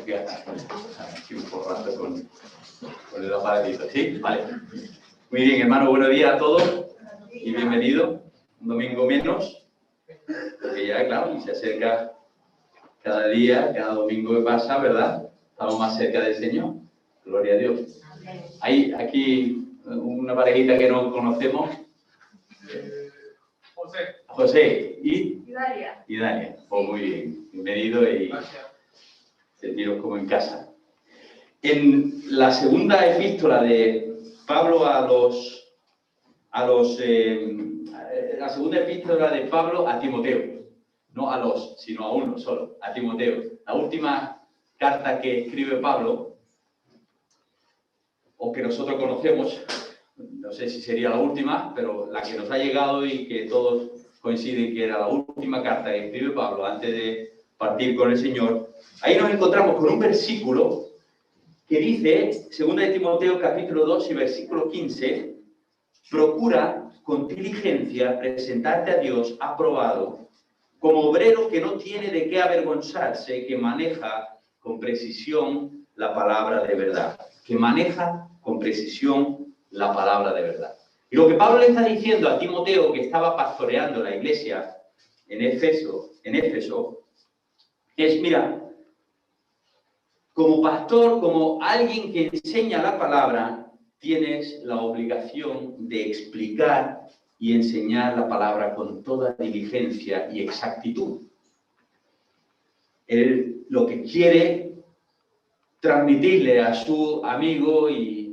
que aquí un poco rato con el aparatito. ¿Sí? Vale. Muy bien, hermano, buenos días a todos y bienvenidos. Un domingo menos, porque ya, claro, y se acerca cada día, cada domingo que pasa, ¿verdad? Estamos más cerca del Señor. Gloria a Dios. Hay aquí una parejita que no conocemos. José y Dalia. Pues muy bien, bienvenido y sentiros como en casa. En la segunda epístola de Pablo la segunda epístola de Pablo a Timoteo, no a los, sino a uno solo, a Timoteo. La última carta que escribe Pablo, o que nosotros conocemos, no sé si sería la última, pero la que nos ha llegado y que todos coinciden que era la última carta que escribe Pablo antes de partir con el Señor. Ahí nos encontramos con un versículo que dice, 2 de Timoteo capítulo 2 y versículo 15, procura con diligencia presentarte a Dios aprobado, como obrero que no tiene de qué avergonzarse, que maneja con precisión la palabra de verdad. Que maneja con precisión la palabra de verdad. Y lo que Pablo le está diciendo a Timoteo, que estaba pastoreando la iglesia en Éfeso, es, mira, como pastor, como alguien que enseña la palabra, tienes la obligación de explicar y enseñar la palabra con toda diligencia y exactitud. Él lo que quiere transmitirle a su amigo y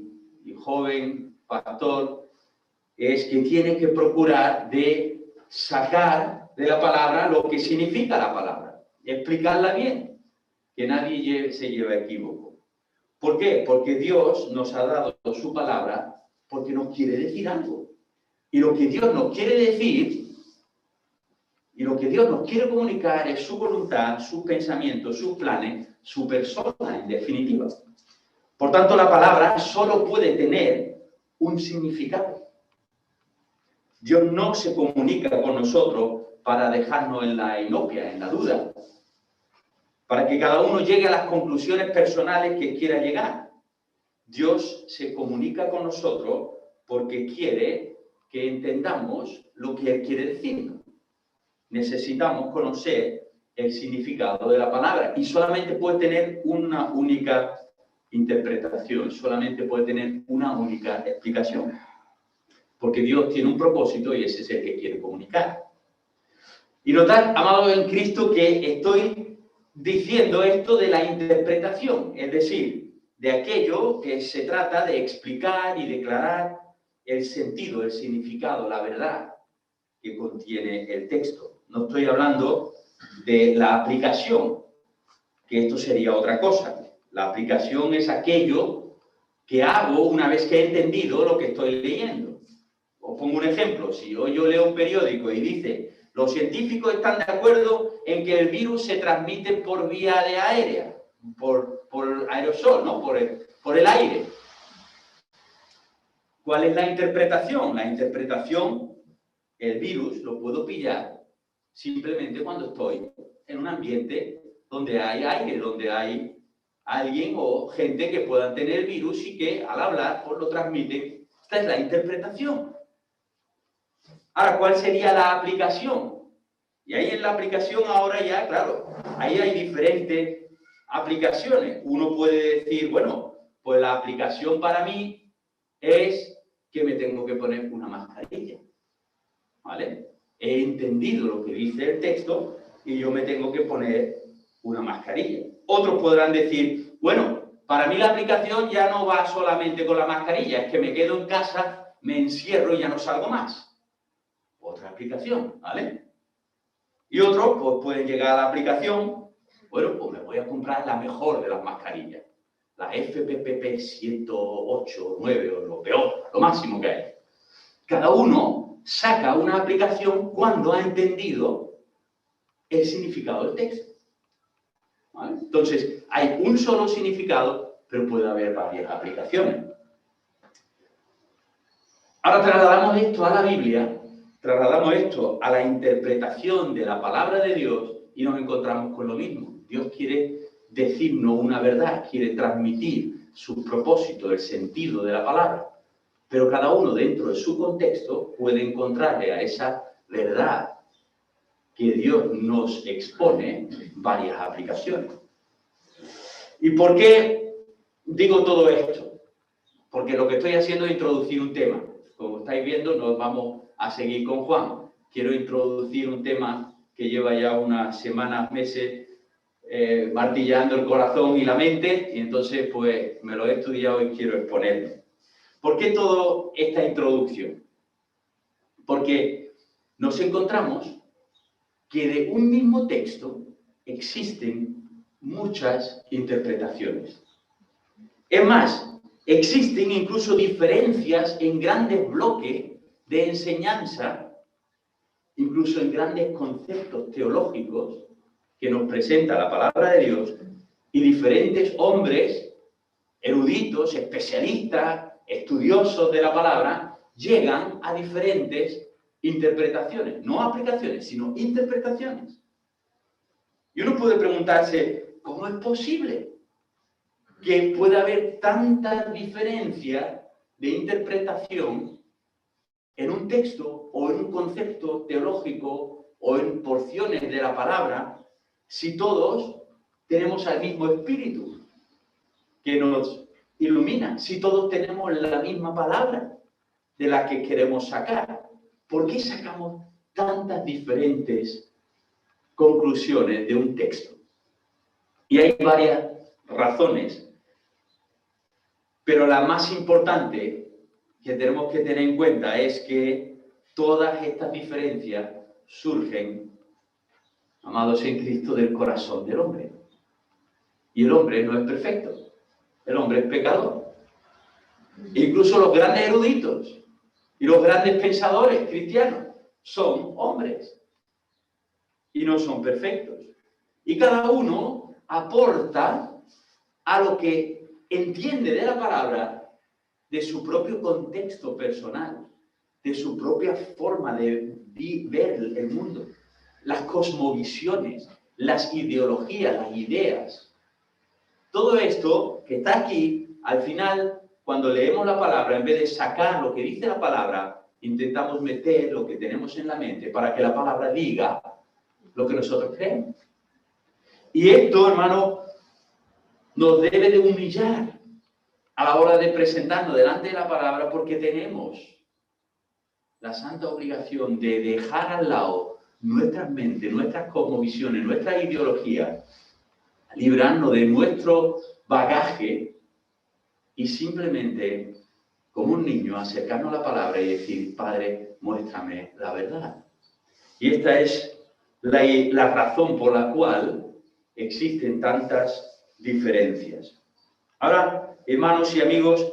joven pastor es que tiene que procurar de sacar de la palabra lo que significa la palabra, explicarla bien, que nadie se lleve a equívoco. ¿Por qué? Porque Dios nos ha dado su palabra porque nos quiere decir algo. Y lo que Dios nos quiere decir y lo que Dios nos quiere comunicar es su voluntad, sus pensamientos, sus planes, su persona, en definitiva. Por tanto, la palabra solo puede tener un significado. Dios no se comunica con nosotros para dejarnos en la inopia, en la duda, para que cada uno llegue a las conclusiones personales que quiera llegar. Dios se comunica con nosotros porque quiere que entendamos lo que Él quiere decirnos. Necesitamos conocer el significado de la palabra y solamente puede tener una única interpretación, solamente puede tener una única explicación. Porque Dios tiene un propósito y ese es el que quiere comunicar. Y notad, amados en Cristo, que estoy diciendo esto de la interpretación, es decir, de aquello que se trata de explicar y declarar el sentido, el significado, la verdad que contiene el texto. No estoy hablando de la aplicación, que esto sería otra cosa. La aplicación es aquello que hago una vez que he entendido lo que estoy leyendo. Os pongo un ejemplo. Si hoy yo leo un periódico y dice, los científicos están de acuerdo en que el virus se transmite por vía aérea, por aerosol, ¿no? Por el aire. ¿Cuál es la interpretación? La interpretación, el virus lo puedo pillar simplemente cuando estoy en un ambiente donde hay aire, donde hay alguien o gente que puedan tener el virus y que al hablar pues lo transmiten. Esta es la interpretación. Ahora, ¿cuál sería la aplicación? Y ahí en la aplicación ahora ya, claro, ahí hay diferentes aplicaciones. Uno puede decir, bueno, pues la aplicación para mí es que me tengo que poner una mascarilla. ¿Vale? He entendido lo que dice el texto y yo me tengo que poner una mascarilla. Otros podrán decir, bueno, para mí la aplicación ya no va solamente con la mascarilla, es que me quedo en casa, me encierro y ya no salgo más. Otra aplicación, ¿vale? Y otros pues pueden llegar a la aplicación, bueno, pues me voy a comprar la mejor de las mascarillas, la FPPP 108, 9 o lo peor, lo máximo que hay. Cada uno saca una aplicación cuando ha entendido el significado del texto. ¿Vale? Entonces, hay un solo significado, pero puede haber varias aplicaciones. Ahora trasladamos esto a la Biblia, trasladamos esto a la interpretación de la palabra de Dios y nos encontramos con lo mismo. Dios quiere decirnos una verdad, quiere transmitir su propósito, el sentido de la palabra. Pero cada uno dentro de su contexto puede encontrarle a esa verdad que Dios nos expone varias aplicaciones. ¿Y por qué digo todo esto? Porque lo que estoy haciendo es introducir un tema. Como estáis viendo, nos vamos a seguir con Juan. Quiero introducir un tema que lleva ya unas semanas, meses, martillando el corazón y la mente, y entonces pues me lo he estudiado y quiero exponerlo. ¿Por qué toda esta introducción? Porque nos encontramos que de un mismo texto existen muchas interpretaciones. Es más, existen incluso diferencias en grandes bloques de enseñanza, incluso en grandes conceptos teológicos que nos presenta la palabra de Dios, y diferentes hombres, eruditos, especialistas, estudiosos de la palabra, llegan a diferentes interpretaciones, no aplicaciones, sino interpretaciones. Y uno puede preguntarse, ¿cómo es posible que pueda haber tantas diferencias de interpretación en un texto o en un concepto teológico o en porciones de la palabra si todos tenemos al mismo espíritu que nos ilumina, si todos tenemos la misma palabra de la que queremos sacar? ¿Por qué sacamos tantas diferentes conclusiones de un texto? Y hay varias razones, pero la más importante que tenemos que tener en cuenta es que todas estas diferencias surgen, amados en Cristo, del corazón del hombre. Y el hombre no es perfecto, el hombre es pecador. E incluso los grandes eruditos y los grandes pensadores cristianos son hombres y no son perfectos. Y cada uno aporta a lo que entiende de la palabra, de su propio contexto personal, de su propia forma de ver el mundo, las cosmovisiones, las ideologías, las ideas. Todo esto que está aquí, al final, cuando leemos la palabra, en vez de sacar lo que dice la palabra, intentamos meter lo que tenemos en la mente para que la palabra diga lo que nosotros creemos. Y esto, hermano, nos debe de humillar a la hora de presentarnos delante de la palabra, porque tenemos la santa obligación de dejar al lado nuestras mentes, nuestras cosmovisiones, nuestras ideologías, librarnos de nuestro bagaje y simplemente, como un niño, acercarnos a la palabra y decir, Padre, muéstrame la verdad. Y esta es la razón por la cual existen tantas diferencias. Ahora, hermanos y amigos,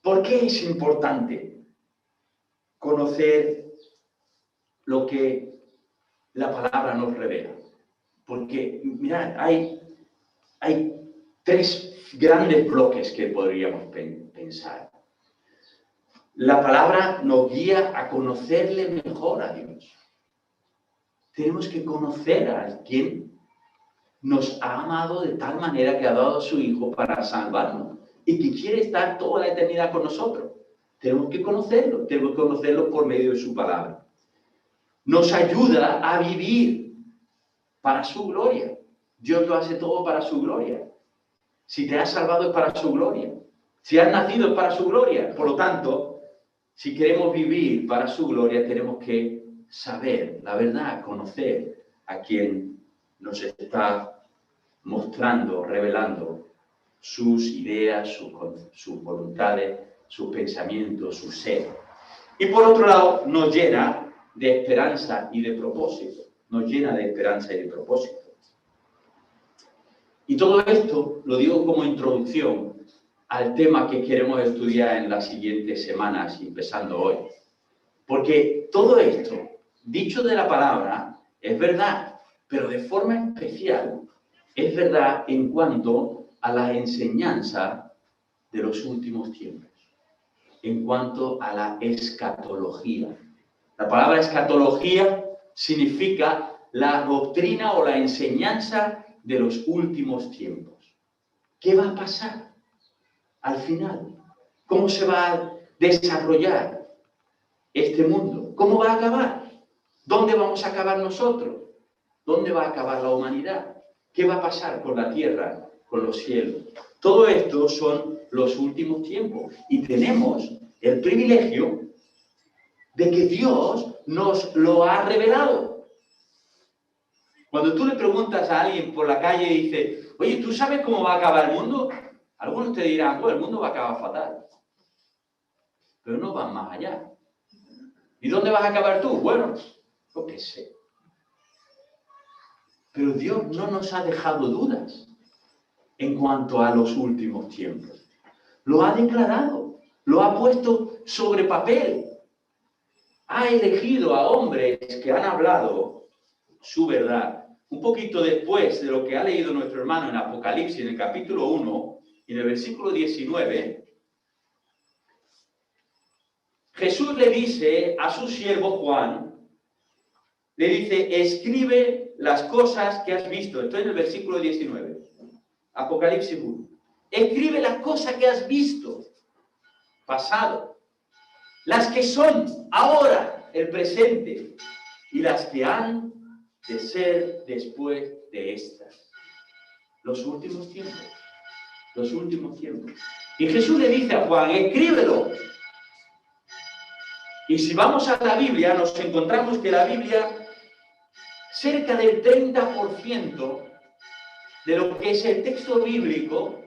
¿por qué es importante conocer lo que la palabra nos revela? Porque, mirad, hay tres grandes bloques que podríamos pensar. La palabra nos guía a conocerle mejor a Dios. Tenemos que conocer a quien nos ha amado de tal manera que ha dado a su Hijo para salvarnos y que quiere estar toda la eternidad con nosotros. Tenemos que conocerlo por medio de su palabra. Nos ayuda a vivir para su gloria. Dios lo hace todo para su gloria. Si te has salvado es para su gloria. Si has nacido es para su gloria. Por lo tanto, si queremos vivir para su gloria, tenemos que saber la verdad, conocer a quien nos está mostrando, revelando sus ideas, sus voluntades, sus pensamientos, su ser. Y por otro lado, nos llena de esperanza y de propósito. Nos llena de esperanza y de propósito. Y todo esto lo digo como introducción al tema que queremos estudiar en las siguientes semanas, empezando hoy. Porque todo esto, dicho de la palabra, es verdad, pero de forma especial es verdad en cuanto a la enseñanza de los últimos tiempos, en cuanto a la escatología. La palabra escatología significa la doctrina o la enseñanza de los últimos tiempos. ¿Qué va a pasar al final? ¿Cómo se va a desarrollar este mundo? ¿Cómo va a acabar? ¿Dónde vamos a acabar nosotros? ¿Dónde va a acabar la humanidad? ¿Qué va a pasar con la tierra, con los cielos? Todo esto son los últimos tiempos y tenemos el privilegio de que Dios nos lo ha revelado. Cuando tú le preguntas a alguien por la calle y dices, oye, ¿tú sabes cómo va a acabar el mundo? Algunos te dirán, bueno, el mundo va a acabar fatal. Pero no van más allá. ¿Y dónde vas a acabar tú? Bueno, yo qué sé. Pero Dios no nos ha dejado dudas en cuanto a los últimos tiempos. Lo ha declarado, lo ha puesto sobre papel. Ha elegido a hombres que han hablado su verdad. Un poquito después de lo que ha leído nuestro hermano en Apocalipsis, en el capítulo 1, y en el versículo 19, Jesús le dice a su siervo Juan, le dice, escribe las cosas que has visto. Estoy en el versículo 19, Apocalipsis 1. Escribe las cosas que has visto, pasado, las que son ahora, el presente, y las que han de ser después de estas. Los últimos tiempos. Los últimos tiempos. Y Jesús le dice a Juan, escríbelo. Y si vamos a la Biblia, nos encontramos que la Biblia, cerca del 30% de lo que es el texto bíblico,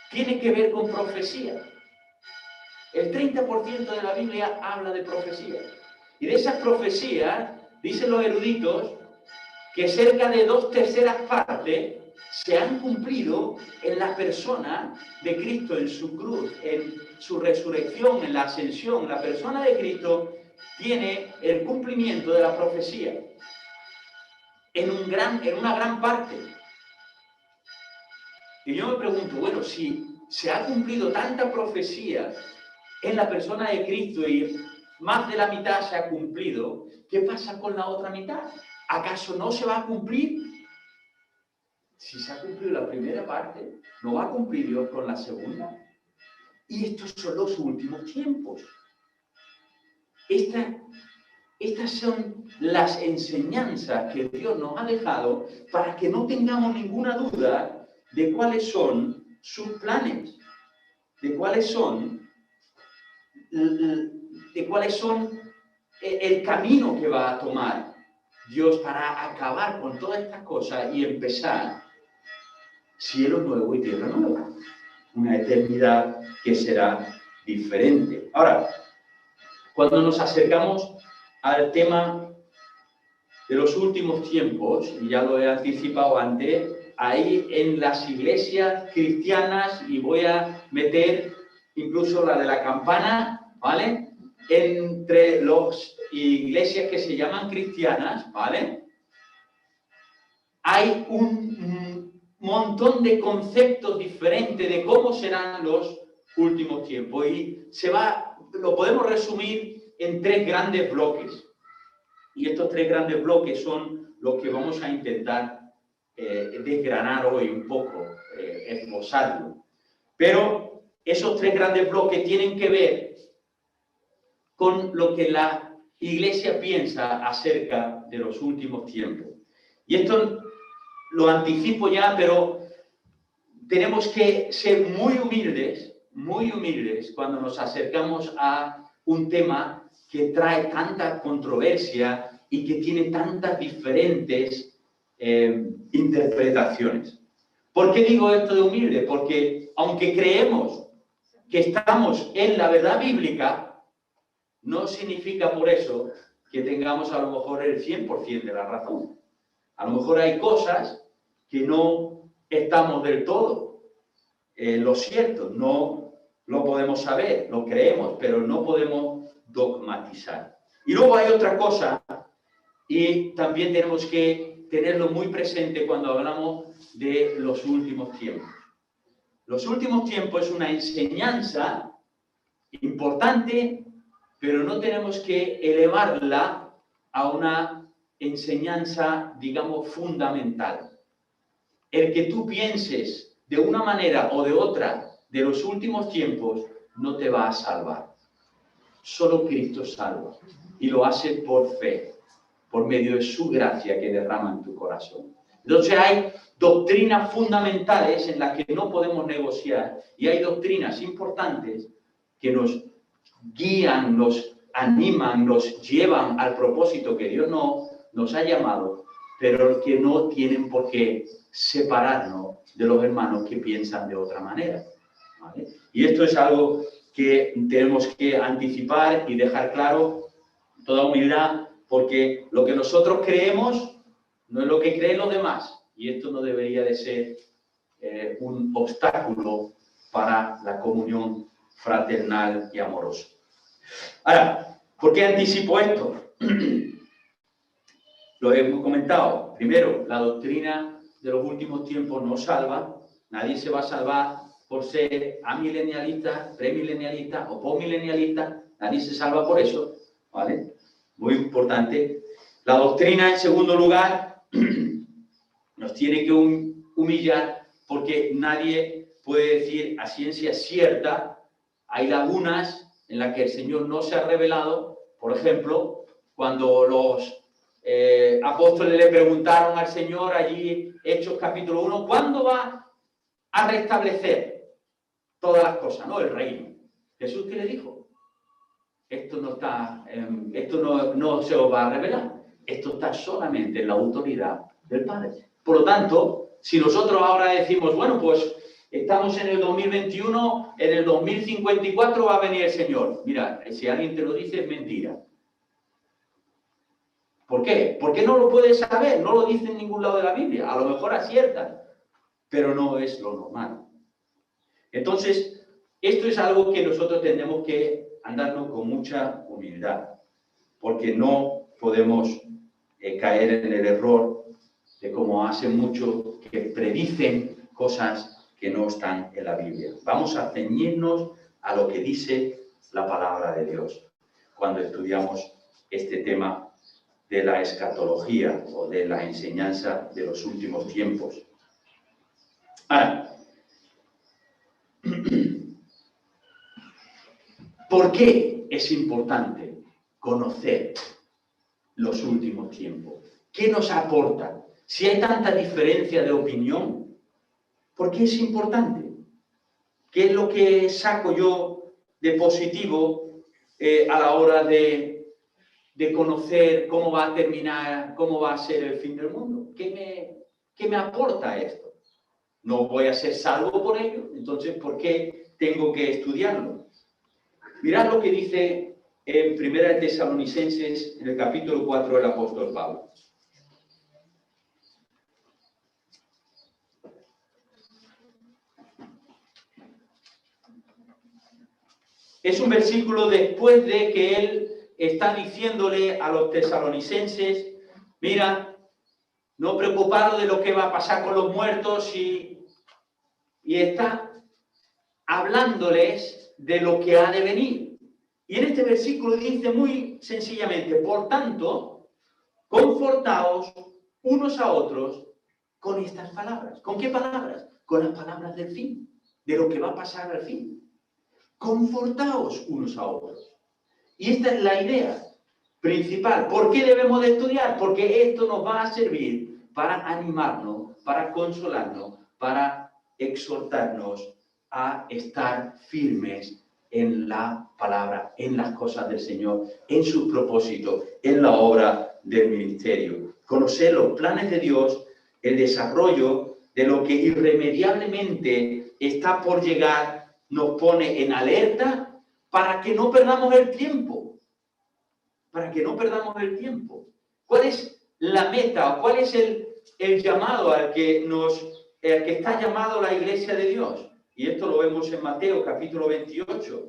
tiene que ver con profecía. El 30% de la Biblia habla de profecía. Y de esas profecías, dicen los eruditos, que cerca de 2/3 partes se han cumplido en la persona de Cristo, en su cruz, en su resurrección, en la ascensión. La persona de Cristo tiene el cumplimiento de la profecía en una gran parte. Y yo me pregunto, bueno, si se ha cumplido tanta profecía en la persona de Cristo y más de la mitad se ha cumplido, ¿qué pasa con la otra mitad? ¿Acaso no se va a cumplir? Si se ha cumplido la primera parte, ¿no va a cumplir Dios con la segunda? Y estos son los últimos tiempos. Estas son las enseñanzas que Dios nos ha dejado para que no tengamos ninguna duda de cuáles son sus planes, de cuáles son el camino que va a tomar Dios para acabar con todas estas cosas y empezar cielo nuevo y tierra nueva. Una eternidad que será diferente. Ahora, cuando nos acercamos al tema de los últimos tiempos, y ya lo he anticipado antes, ahí en las iglesias cristianas, y voy a meter incluso la de la campana, ¿vale? Entre las iglesias que se llaman cristianas, ¿vale? Hay un montón de conceptos diferentes de cómo serán los últimos tiempos. Y lo podemos resumir en 3 grandes bloques. Y estos 3 grandes bloques son los que vamos a intentar desgranar hoy un poco, esbozarlo. Pero esos 3 grandes bloques tienen que ver con lo que la Iglesia piensa acerca de los últimos tiempos. Y esto lo anticipo ya, pero tenemos que ser muy humildes cuando nos acercamos a un tema que trae tanta controversia y que tiene tantas diferentes interpretaciones. ¿Por qué digo esto de humilde? Porque aunque creemos que estamos en la verdad bíblica, no significa por eso que tengamos a lo mejor el 100% de la razón. A lo mejor hay cosas que no estamos del todo lo cierto, no lo podemos saber, lo creemos, pero no podemos dogmatizar. Y luego hay otra cosa, y también tenemos que tenerlo muy presente cuando hablamos de los últimos tiempos. Los últimos tiempos es una enseñanza importante, pero no tenemos que elevarla a una enseñanza, digamos, fundamental. el que tú pienses de una manera o de otra de los últimos tiempos no te va a salvar. Solo Cristo salva. Y lo hace por fe, por medio de su gracia que derrama en tu corazón. Entonces hay doctrinas fundamentales en las que no podemos negociar y hay doctrinas importantes que nos guían, nos animan, nos llevan al propósito que Dios nos ha llamado, pero que no tienen por qué separarnos de los hermanos que piensan de otra manera, ¿vale? Y esto es algo que tenemos que anticipar y dejar claro, toda humildad, porque lo que nosotros creemos no es lo que creen los demás, y esto no debería de ser un obstáculo para la comunión fraternal y amorosa. Ahora, ¿por qué anticipo esto? Lo hemos comentado. Primero, la doctrina de los últimos tiempos no salva. Nadie se va a salvar por ser amilenialista, premilenialista o postmilenialista. Nadie se salva por eso, ¿vale? Muy importante. La doctrina, en segundo lugar, nos tiene que humillar porque nadie puede decir a ciencia cierta. Hay lagunas en las que el Señor no se ha revelado. Por ejemplo, cuando los apóstoles le preguntaron al Señor allí, Hechos capítulo 1, ¿cuándo va a restablecer todas las cosas, ¿no? El reino. Jesús, ¿qué le dijo? Esto no se os va a revelar. Esto está solamente en la autoridad del Padre. Por lo tanto, si nosotros ahora decimos, bueno, pues estamos en el 2021, en el 2054 va a venir el Señor. Mira, si alguien te lo dice, es mentira. ¿Por qué? Porque no lo puedes saber, no lo dice en ningún lado de la Biblia. A lo mejor acierta, pero no es lo normal. Entonces, esto es algo que nosotros tenemos que andarnos con mucha humildad, porque no podemos caer en el error de como hacen muchos que predicen cosas que no están en la Biblia. Vamos a ceñirnos a lo que dice la palabra de Dios cuando estudiamos este tema de la escatología o de la enseñanza de los últimos tiempos. Ahora, ¿por qué es importante conocer los últimos tiempos? ¿Qué nos aporta? Si hay tanta diferencia de opinión, ¿por qué es importante? ¿Qué es lo que saco yo de positivo a la hora de conocer cómo va a terminar, cómo va a ser el fin del mundo? ¿Qué me aporta esto? No voy a ser salvo por ello, entonces, ¿por qué tengo que estudiarlo? Mirad lo que dice en 1 Tesalonicenses, en el capítulo 4, el apóstol Pablo. Es un versículo después de que él está diciéndole a los tesalonicenses, mira, no preocuparos de lo que va a pasar con los muertos y está hablándoles de lo que ha de venir. Y en este versículo dice muy sencillamente, por tanto, confortaos unos a otros con estas palabras. ¿Con qué palabras? Con las palabras del fin, de lo que va a pasar al fin. Confortaos unos a otros. Y esta es la idea principal. ¿Por qué debemos de estudiar? Porque esto nos va a servir para animarnos, para consolarnos, para exhortarnos a estar firmes en la palabra, en las cosas del Señor, en sus propósitos, en la obra del ministerio. Conocer los planes de Dios, el desarrollo de lo que irremediablemente está por llegar, nos pone en alerta para que no perdamos el tiempo. Para que no perdamos el tiempo. ¿Cuál es la meta o cuál es el llamado al que está llamado la iglesia de Dios? Y esto lo vemos en Mateo capítulo 28.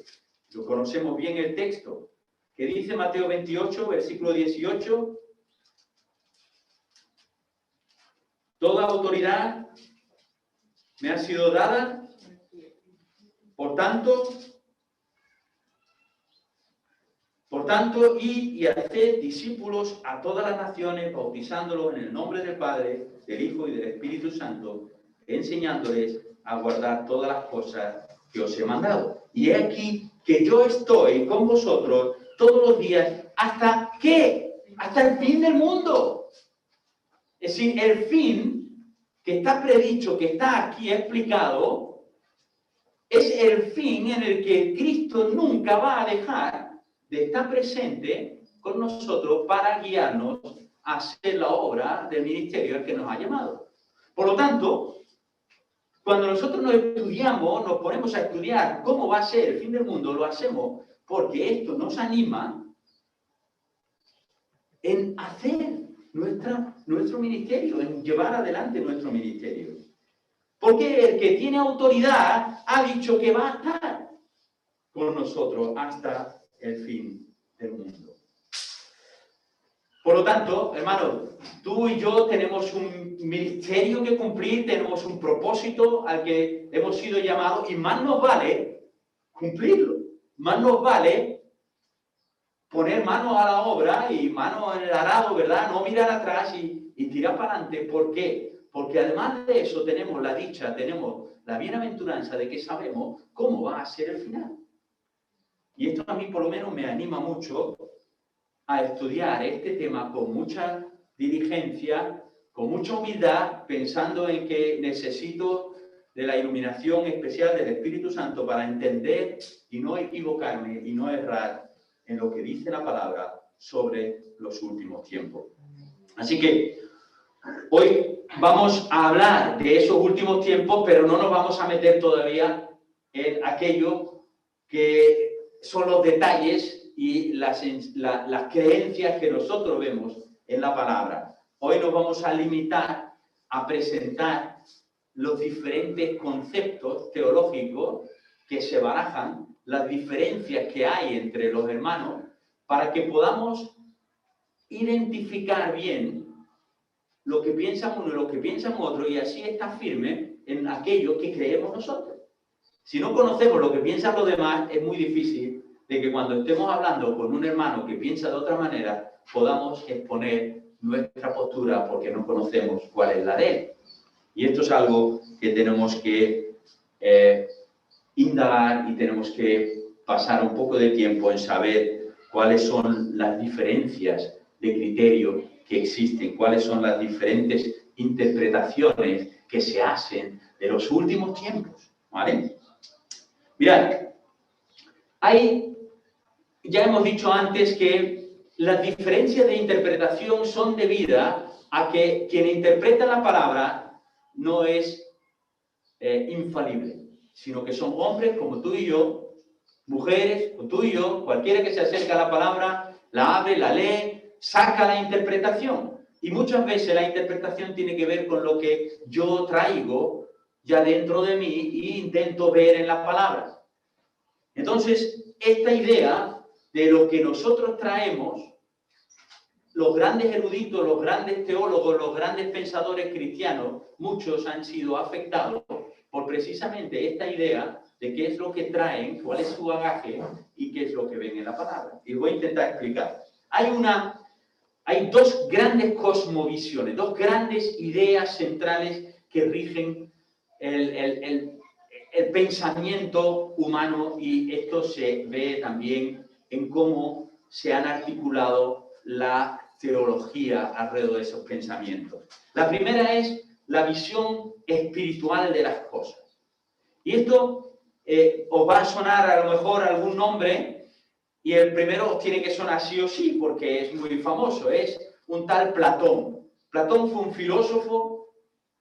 Lo conocemos bien el texto. ¿Qué dice Mateo 28, versículo 18? Toda autoridad me ha sido dada. Por tanto, id y haced discípulos a todas las naciones, bautizándolos en el nombre del Padre, del Hijo y del Espíritu Santo, enseñándoles a guardar todas las cosas que os he mandado. Y he aquí que yo estoy con vosotros todos los días, ¿hasta qué? Hasta el fin del mundo. Es decir, el fin que está predicho, que está aquí explicado, es el fin en el que Cristo nunca va a dejar de estar presente con nosotros para guiarnos a hacer la obra del ministerio al que nos ha llamado. Por lo tanto, cuando nosotros nos ponemos a estudiar cómo va a ser el fin del mundo, lo hacemos porque esto nos anima en hacer nuestro ministerio, en llevar adelante nuestro ministerio. Porque el que tiene autoridad ha dicho que va a estar con nosotros hasta el fin del mundo. Por lo tanto, hermanos, tú y yo tenemos un ministerio que cumplir, tenemos un propósito al que hemos sido llamados y más nos vale cumplirlo. Más nos vale poner manos a la obra y manos en el arado, ¿verdad? No mirar atrás y tirar para adelante. ¿Por qué? Porque además de eso tenemos la dicha, tenemos la bienaventuranza de que sabemos cómo va a ser el final. Y esto a mí por lo menos me anima mucho a estudiar este tema con mucha diligencia, con mucha humildad, pensando en que necesito de la iluminación especial del Espíritu Santo para entender y no equivocarme y no errar en lo que dice la palabra sobre los últimos tiempos. Así que hoy vamos a hablar de esos últimos tiempos, pero no nos vamos a meter todavía en aquello que son los detalles y las creencias que nosotros vemos en la palabra. Hoy nos vamos a limitar a presentar los diferentes conceptos teológicos que se barajan, las diferencias que hay entre los hermanos, para que podamos identificar bien lo que piensan uno y lo que piensan otro, y así estar firme en aquello que creemos nosotros. Si no conocemos lo que piensan los demás, es muy difícil de que cuando estemos hablando con un hermano que piensa de otra manera, podamos exponer nuestra postura porque no conocemos cuál es la de él. Y esto es algo que tenemos que indagar y tenemos que pasar un poco de tiempo en saber cuáles son las diferencias de criterio que existen, cuáles son las diferentes interpretaciones que se hacen de los últimos tiempos, ¿vale? Mirad, ya hemos dicho antes que las diferencias de interpretación son debidas a que quien interpreta la palabra no es infalible, sino que son hombres como tú y yo, mujeres como tú y yo, cualquiera que se acerca a la palabra, la abre, la lee, saca la interpretación. Y muchas veces la interpretación tiene que ver con lo que yo traigo ya dentro de mí e intento ver en la palabra. Entonces, esta idea de lo que nosotros traemos, los grandes eruditos, los grandes teólogos, los grandes pensadores cristianos, muchos han sido afectados por precisamente esta idea de qué es lo que traen, cuál es su bagaje y qué es lo que ven en la palabra. Y voy a intentar explicar. Hay dos grandes cosmovisiones, dos grandes ideas centrales que rigen el pensamiento humano, y esto se ve también en cómo se han articulado la teología alrededor de esos pensamientos. La primera es la visión espiritual de las cosas. Y esto os va a sonar a lo mejor algún nombre, y el primero os tiene que sonar sí o sí, porque es muy famoso, es un tal Platón. Platón fue un filósofo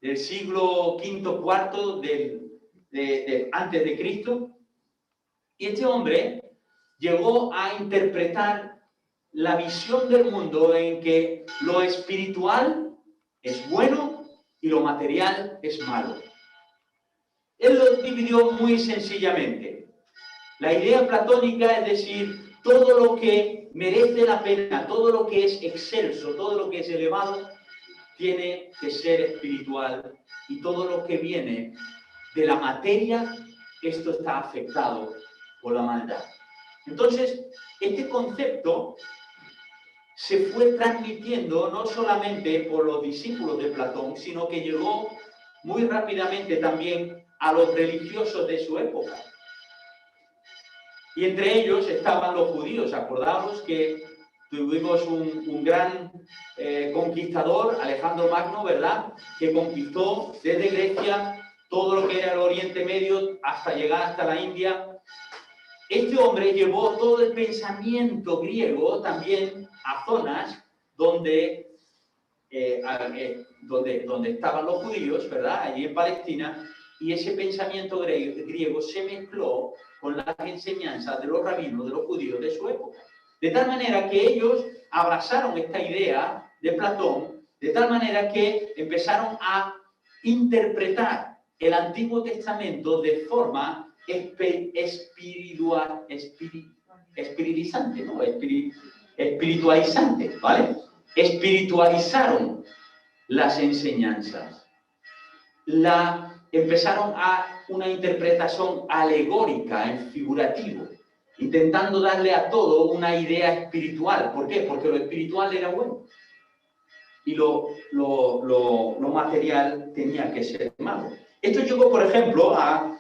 del siglo V, IV antes de Cristo, y este hombre llegó a interpretar la visión del mundo en que lo espiritual es bueno y lo material es malo. Él lo dividió muy sencillamente. La idea platónica es decir, todo lo que merece la pena, todo lo que es excelso, todo lo que es elevado, tiene que ser espiritual, y todo lo que viene de la materia, esto está afectado por la maldad. Entonces, este concepto se fue transmitiendo no solamente por los discípulos de Platón, sino que llegó muy rápidamente también a los religiosos de su época. Y entre ellos estaban los judíos. Acordaos que tuvimos un gran conquistador, Alejandro Magno, ¿verdad?, que conquistó desde Grecia todo lo que era el Oriente Medio hasta llegar hasta la India. Este hombre llevó todo el pensamiento griego también a zonas donde estaban los judíos, ¿verdad?, allí en Palestina, y ese pensamiento griego se mezcló con las enseñanzas de los rabinos, de los judíos de su época. De tal manera que ellos abrazaron esta idea de Platón, de tal manera que empezaron a interpretar el Antiguo Testamento de forma espiritualizante, ¿no? Espiritualizante, ¿vale? Espiritualizaron las enseñanzas. Empezaron a una interpretación alegórica, en figurativo, intentando darle a todo una idea espiritual. ¿Por qué? Porque lo espiritual era bueno y lo material tenía que ser malo. Esto llegó, por ejemplo, a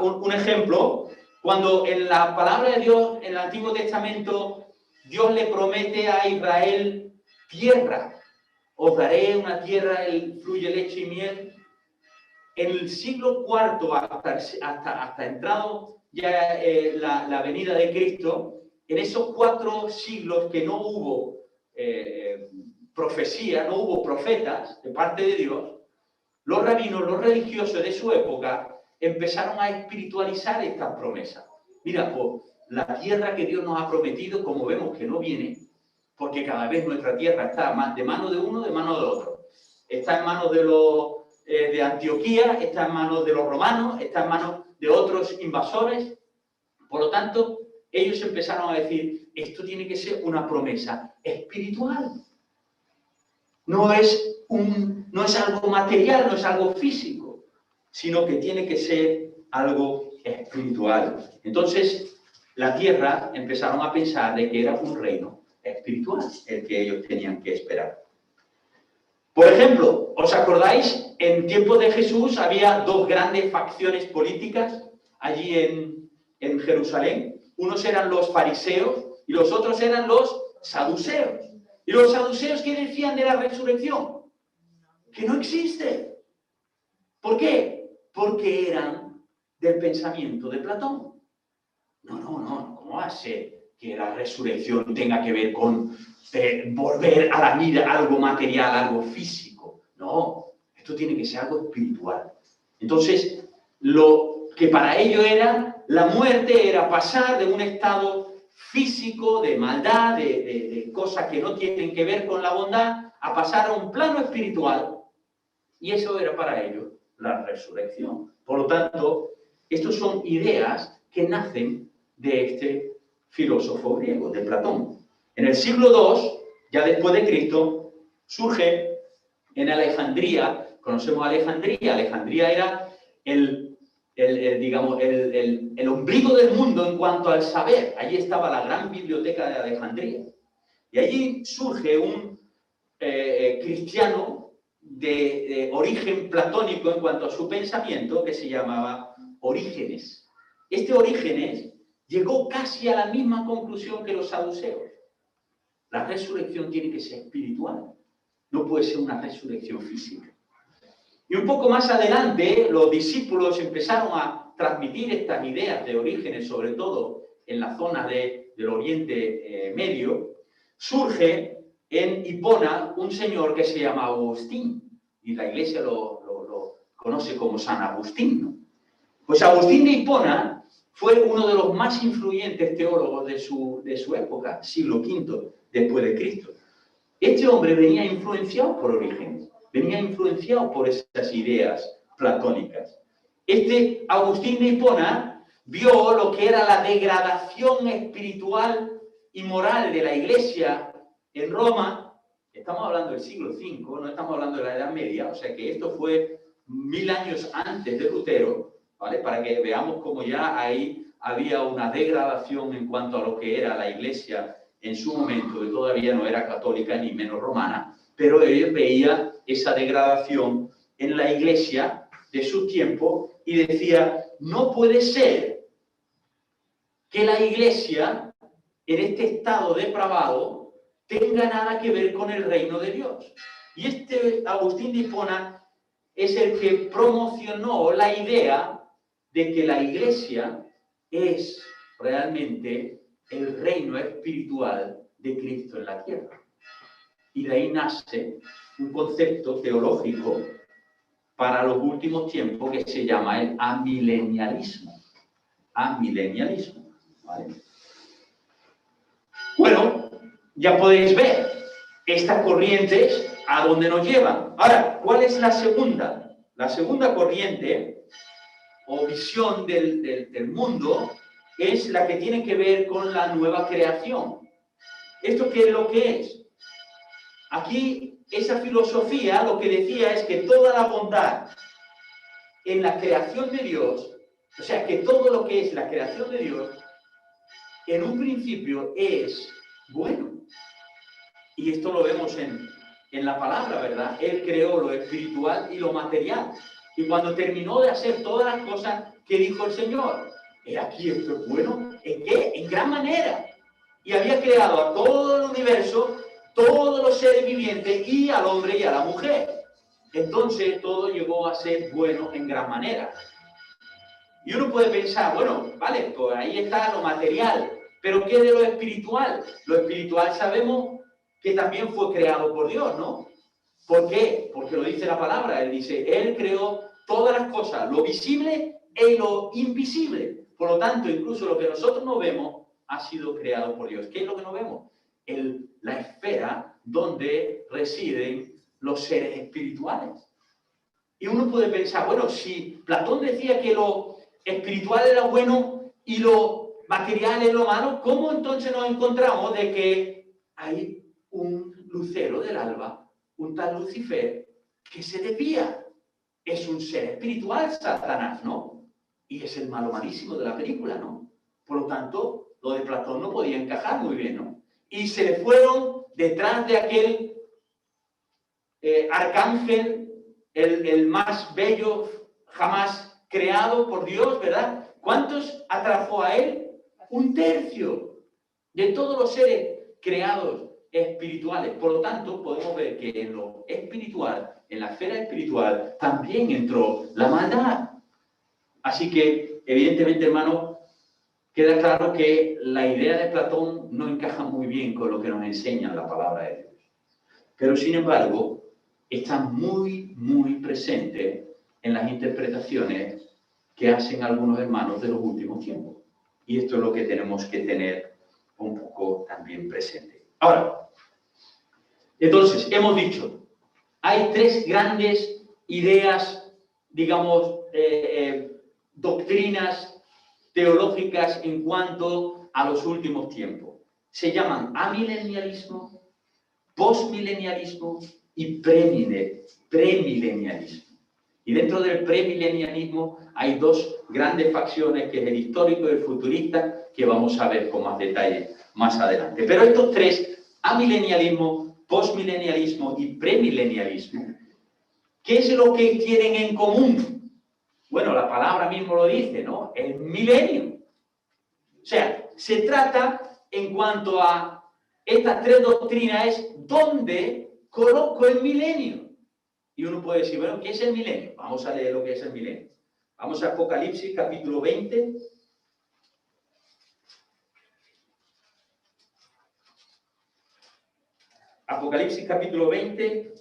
un ejemplo cuando en la palabra de Dios, en el Antiguo Testamento, Dios le promete a Israel tierra. Os daré una tierra, fluye leche y miel. En el siglo IV, hasta entrado ya la venida de Cristo, en esos 4 siglos que no hubo profecía, no hubo profetas de parte de Dios, los rabinos, los religiosos de su época, empezaron a espiritualizar estas promesas. Mira, pues, la tierra que Dios nos ha prometido, como vemos que no viene, porque cada vez nuestra tierra está más de mano de uno, de mano de otro. Está en manos de Antioquía, está en manos de los romanos, está en manos de otros invasores. Por lo tanto, ellos empezaron a decir, esto tiene que ser una promesa espiritual. No es algo material, no es algo físico, sino que tiene que ser algo espiritual. Entonces, la tierra empezaron a pensar de que era un reino espiritual el que ellos tenían que esperar. Por ejemplo, ¿os acordáis? En tiempos de Jesús había 2 grandes facciones políticas allí en Jerusalén. Unos eran los fariseos y los otros eran los saduceos. ¿Y los saduceos qué decían de la resurrección? Que no existe. ¿Por qué? Porque eran del pensamiento de Platón. No, ¿cómo va a ser que la resurrección tenga que ver con volver a la vida algo material, algo físico? No, esto tiene que ser algo espiritual. Entonces, lo que para ello era la muerte era pasar de un estado físico, de maldad, de cosas que no tienen que ver con la bondad, a pasar a un plano espiritual. Y eso era para ellos la resurrección. Por lo tanto, estas son ideas que nacen de este filósofo griego, de Platón. En el siglo II, ya después de Cristo, surge en Alejandría, conocemos Alejandría. Alejandría era el ombligo del mundo en cuanto al saber. Allí estaba la gran biblioteca de Alejandría. Y allí surge un cristiano de origen platónico en cuanto a su pensamiento, que se llamaba Orígenes. Este Orígenes llegó casi a la misma conclusión que los saduceos. La resurrección tiene que ser espiritual, no puede ser una resurrección física. Y un poco más adelante, los discípulos empezaron a transmitir estas ideas de Orígenes, sobre todo en la zona del Oriente Medio. Surge en Hipona un señor que se llama Agustín, y la Iglesia lo conoce como San Agustín, ¿no? Pues Agustín de Hipona fue uno de los más influyentes teólogos de su época, siglo V después de Cristo. Este hombre venía influenciado por Orígenes, venía influenciado por esas ideas platónicas. Este Agustín de Hipona vio lo que era la degradación espiritual y moral de la Iglesia en Roma. Estamos hablando del siglo V, no estamos hablando de la Edad Media, o sea que esto fue 1000 años antes de Lutero, ¿vale? Para que veamos cómo ya ahí había una degradación en cuanto a lo que era la Iglesia en su momento, que todavía no era católica ni menos romana, pero él veía esa degradación en la iglesia de su tiempo y decía, no puede ser que la iglesia, en este estado depravado, tenga nada que ver con el reino de Dios. Y este Agustín de Hipona es el que promocionó la idea de que la iglesia es realmente el reino espiritual de Cristo en la tierra. Y de ahí nace un concepto teológico para los últimos tiempos que se llama el amilenialismo. Amilenialismo, ¿vale? Bueno, ya podéis ver estas corrientes a dónde nos llevan. Ahora, ¿cuál es la segunda? La segunda corriente o visión del mundo es la que tiene que ver con la nueva creación. ¿Esto qué es lo que es? Aquí, esa filosofía lo que decía es que toda la bondad en la creación de Dios, o sea, que todo lo que es la creación de Dios, en un principio es bueno. Y esto lo vemos en la palabra, ¿verdad? Él creó lo espiritual y lo material. Y cuando terminó de hacer todas las cosas, ¿qué dijo el Señor? Aquí esto es bueno. ¿En qué? En gran manera. Y había creado a todo el universo, todos los seres vivientes y al hombre y a la mujer. Entonces todo llegó a ser bueno en gran manera. Y uno puede pensar, bueno, vale, pues ahí está lo material, pero ¿qué de lo espiritual? Lo espiritual sabemos que también fue creado por Dios, ¿no? ¿Por qué? Porque lo dice la palabra, Él dice, Él creó todas las cosas, lo visible y lo invisible. Por lo tanto, incluso lo que nosotros no vemos ha sido creado por Dios. ¿Qué es lo que no vemos? La esfera donde residen los seres espirituales. Y uno puede pensar, bueno, si Platón decía que lo espiritual era bueno y lo material es lo malo, ¿cómo entonces nos encontramos de que hay un lucero del alba, un tal Lucifer, que se desvía? Es un ser espiritual, Satanás, ¿no? Y es el malo malísimo de la película, ¿no? Por lo tanto, lo de Platón no podía encajar muy bien, ¿no? Y se le fueron detrás de aquel arcángel, el más bello jamás creado por Dios, ¿verdad? ¿Cuántos atrajo a él? 1/3 de todos los seres creados espirituales. Por lo tanto, podemos ver que en lo espiritual, en la esfera espiritual, también entró la maldad. Así que, evidentemente, hermano, queda claro que la idea de Platón no encaja muy bien con lo que nos enseña la palabra de Dios. Pero, sin embargo, está muy, muy presente en las interpretaciones que hacen algunos hermanos de los últimos tiempos. Y esto es lo que tenemos que tener un poco también presente. Ahora, entonces, hemos dicho, hay 3 grandes ideas, digamos, doctrinas teológicas en cuanto a los últimos tiempos. Se llaman amilenialismo, postmilenialismo y premilenialismo. Y dentro del premilenialismo hay 2 grandes facciones, que es el histórico y el futurista, que vamos a ver con más detalle más adelante. Pero estos 3, amilenialismo, postmilenialismo y premilenialismo, ¿qué es lo que tienen en común? Bueno, la palabra mismo lo dice, ¿no? El milenio. O sea, se trata en cuanto a estas 3 doctrinas es dónde coloco el milenio. Y uno puede decir, bueno, ¿qué es el milenio? Vamos a leer lo que es el milenio. Vamos a Apocalipsis, capítulo 20. Apocalipsis, capítulo 20,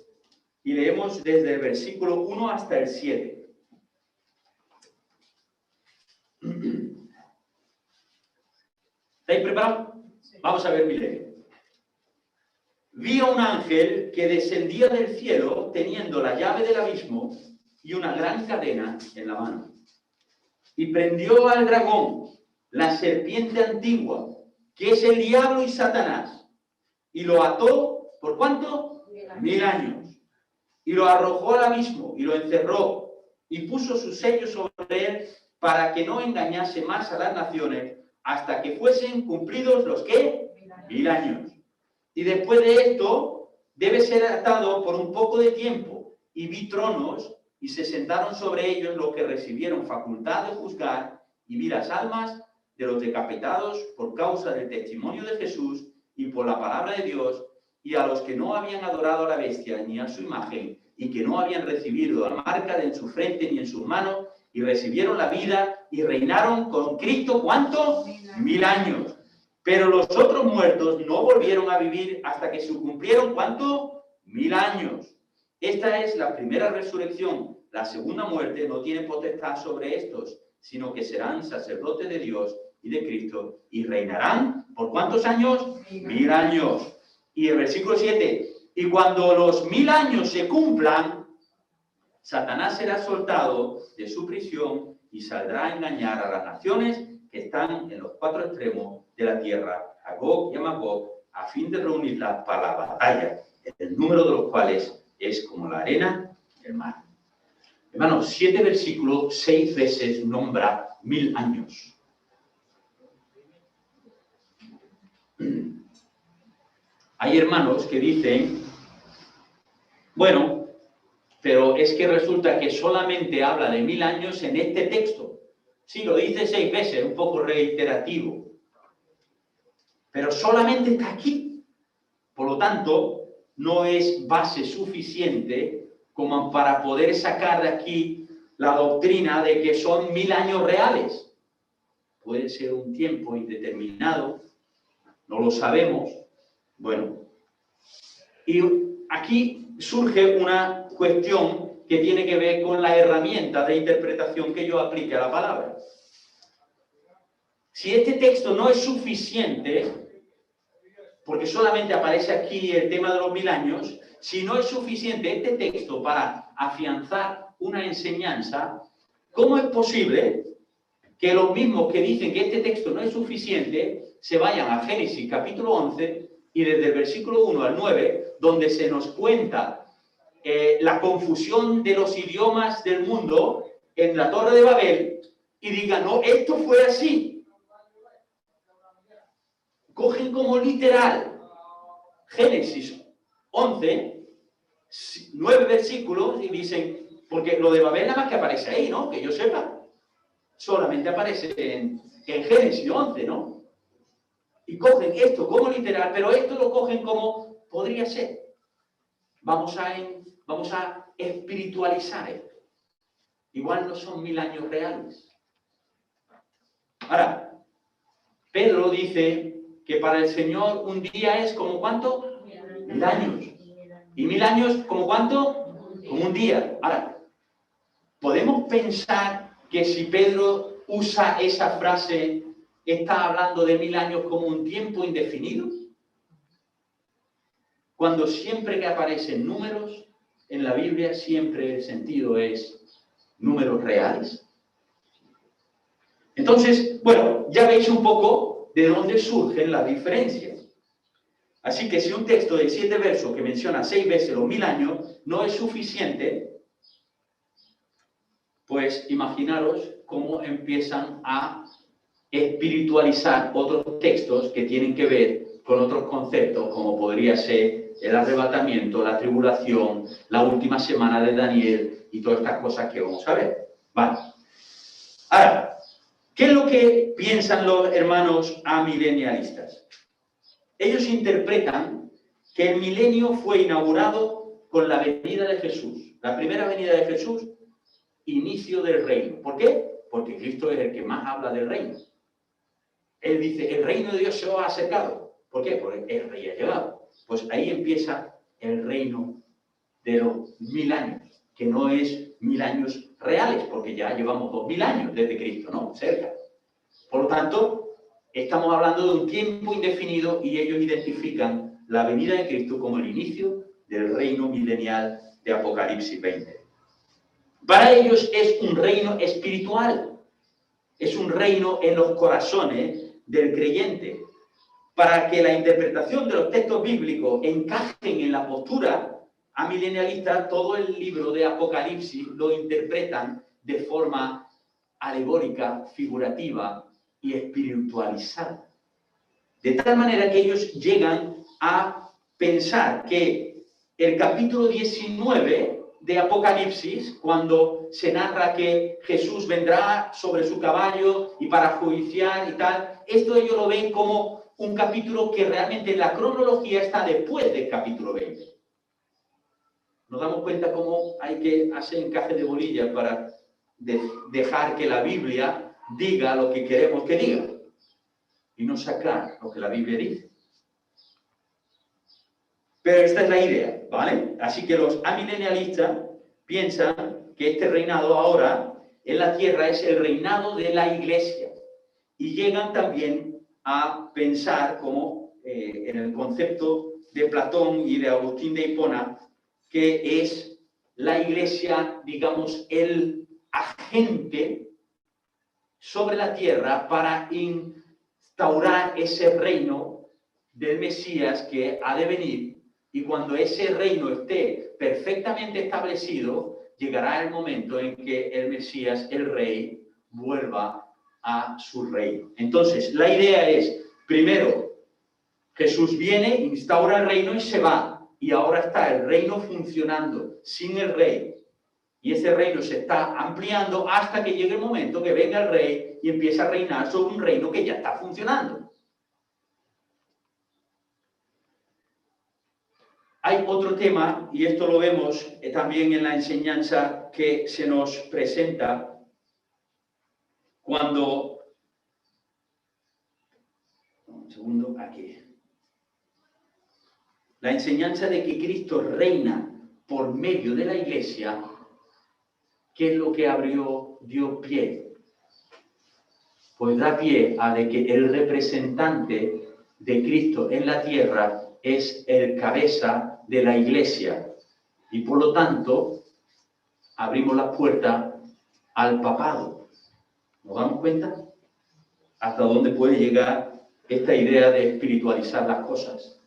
y leemos desde el versículo 1 hasta el 7. ¿Estáis preparados? Sí. Vamos a ver milenio. Vi a un ángel que descendía del cielo teniendo la llave del abismo y una gran cadena en la mano. Y prendió al dragón, la serpiente antigua, que es el diablo y Satanás, y lo ató, ¿por cuánto? 1000 años. Y lo arrojó al abismo y lo encerró, y puso su sello sobre él para que no engañase más a las naciones hasta que fuesen cumplidos los ¿qué? 1000 años. Y después de esto, debe ser atado por un poco de tiempo. Y vi tronos, y se sentaron sobre ellos los que recibieron facultad de juzgar, y vi las almas de los decapitados por causa del testimonio de Jesús y por la palabra de Dios, y a los que no habían adorado a la bestia ni a su imagen, y que no habían recibido la marca en su frente ni en sus manos, y recibieron la vida y reinaron con Cristo, ¿cuánto? 1000 años. Pero los otros muertos no volvieron a vivir hasta que se cumplieron, ¿cuánto? 1000 años. Esta es la primera resurrección. La segunda muerte no tiene potestad sobre estos, sino que serán sacerdotes de Dios y de Cristo, y reinarán, ¿por cuántos años? 1000 años. Y el versículo 7, y cuando los 1000 años se cumplan, Satanás será soltado de su prisión y saldrá a engañar a las naciones que están en los 4 extremos de la tierra, a Gog y a Magog, a fin de reunirlas para la batalla, el número de los cuales es como la arena del mar. Hermanos, 7 versículos, 6 veces nombra 1000 años. Hay hermanos que dicen, bueno, pero es que resulta que solamente habla de 1000 años en este texto. Sí, lo dice 6 veces, un poco reiterativo. Pero solamente está aquí. Por lo tanto, no es base suficiente como para poder sacar de aquí la doctrina de que son 1000 años reales. Puede ser un tiempo indeterminado, no lo sabemos. Bueno, y aquí surge una cuestión que tiene que ver con la herramienta de interpretación que yo aplique a la palabra. Si este texto no es suficiente, porque solamente aparece aquí el tema de los 1000 años, si no es suficiente este texto para afianzar una enseñanza, ¿cómo es posible que los mismos que dicen que este texto no es suficiente se vayan a Génesis capítulo 11 y desde el versículo 1 al 9, donde se nos cuenta la confusión de los idiomas del mundo en la Torre de Babel, y digan, no, esto fue así? Cogen como literal Génesis 11, 9 versículos, y dicen, porque lo de Babel nada más que aparece ahí, ¿no? Que yo sepa. Solamente aparece en Génesis 11, ¿no? Y cogen esto como literal, pero esto lo cogen como podría ser. Vamos a espiritualizar esto. Igual no son 1000 años reales. Ahora, Pedro dice que para el Señor un día es como ¿cuánto? 1000 años. ¿Y 1000 años como cuánto? Como un día. Ahora, ¿podemos pensar que si Pedro usa esa frase, está hablando de 1000 años como un tiempo indefinido? Cuando siempre que aparecen números en la Biblia, siempre el sentido es números reales. Entonces, bueno, ya veis un poco de dónde surgen las diferencias. Así que si un texto de 7 versos que menciona 6 veces los 1000 años no es suficiente, pues imaginaros cómo empiezan a espiritualizar otros textos que tienen que ver con otros conceptos, como podría ser el arrebatamiento, la tribulación, la última semana de Daniel y todas estas cosas que vamos a ver. Vale. Ahora, ¿qué es lo que piensan los hermanos amilenialistas? Ellos interpretan que el milenio fue inaugurado con la venida de Jesús. La primera venida de Jesús, inicio del reino. ¿Por qué? Porque Cristo es el que más habla del reino. Él dice, el reino de Dios se os ha acercado. ¿Por qué? Porque el rey ha llegado. Pues ahí empieza el reino de los 1000 años, que no es 1000 años reales, porque ya llevamos 2000 años desde Cristo, ¿no? Cerca. Por lo tanto, estamos hablando de un tiempo indefinido y ellos identifican la venida de Cristo como el inicio del reino milenial de Apocalipsis 20. Para ellos es un reino espiritual, es un reino en los corazones del creyente. Para que la interpretación de los textos bíblicos encajen en la postura amilenialista, todo el libro de Apocalipsis lo interpretan de forma alegórica, figurativa y espiritualizada. De tal manera que ellos llegan a pensar que el capítulo 19 de Apocalipsis, cuando se narra que Jesús vendrá sobre su caballo y para judiciar y tal, esto ellos lo ven como un capítulo que realmente en la cronología está después del capítulo 20. Nos damos cuenta cómo hay que hacer encaje de bolillas para dejar que la Biblia diga lo que queremos que diga y no sacar lo que la Biblia dice. Pero esta es la idea, ¿vale? Así que los amilenialistas piensan que este reinado ahora en la tierra es el reinado de la Iglesia. Y llegan también a pensar, como en el concepto de Platón y de Agustín de Hipona, que es la Iglesia, digamos, el agente sobre la tierra para instaurar ese reino del Mesías que ha de venir. Y cuando ese reino esté perfectamente establecido, llegará el momento en que el Mesías, el Rey, vuelva a su reino. Entonces, la idea es, primero, Jesús viene, instaura el reino y se va. Y ahora está el reino funcionando sin el Rey. Y ese reino se está ampliando hasta que llegue el momento que venga el Rey y empiece a reinar sobre un reino que ya está funcionando. Hay otro tema, y esto lo vemos también en la enseñanza que se nos presenta cuando... Un segundo, aquí. La enseñanza de que Cristo reina por medio de la Iglesia, ¿qué es lo que dio pie? Pues da pie a de que el representante de Cristo en la tierra es el cabeza de la Iglesia. Y por lo tanto, abrimos la puerta al papado. ¿Nos damos cuenta? Hasta dónde puede llegar esta idea de espiritualizar las cosas.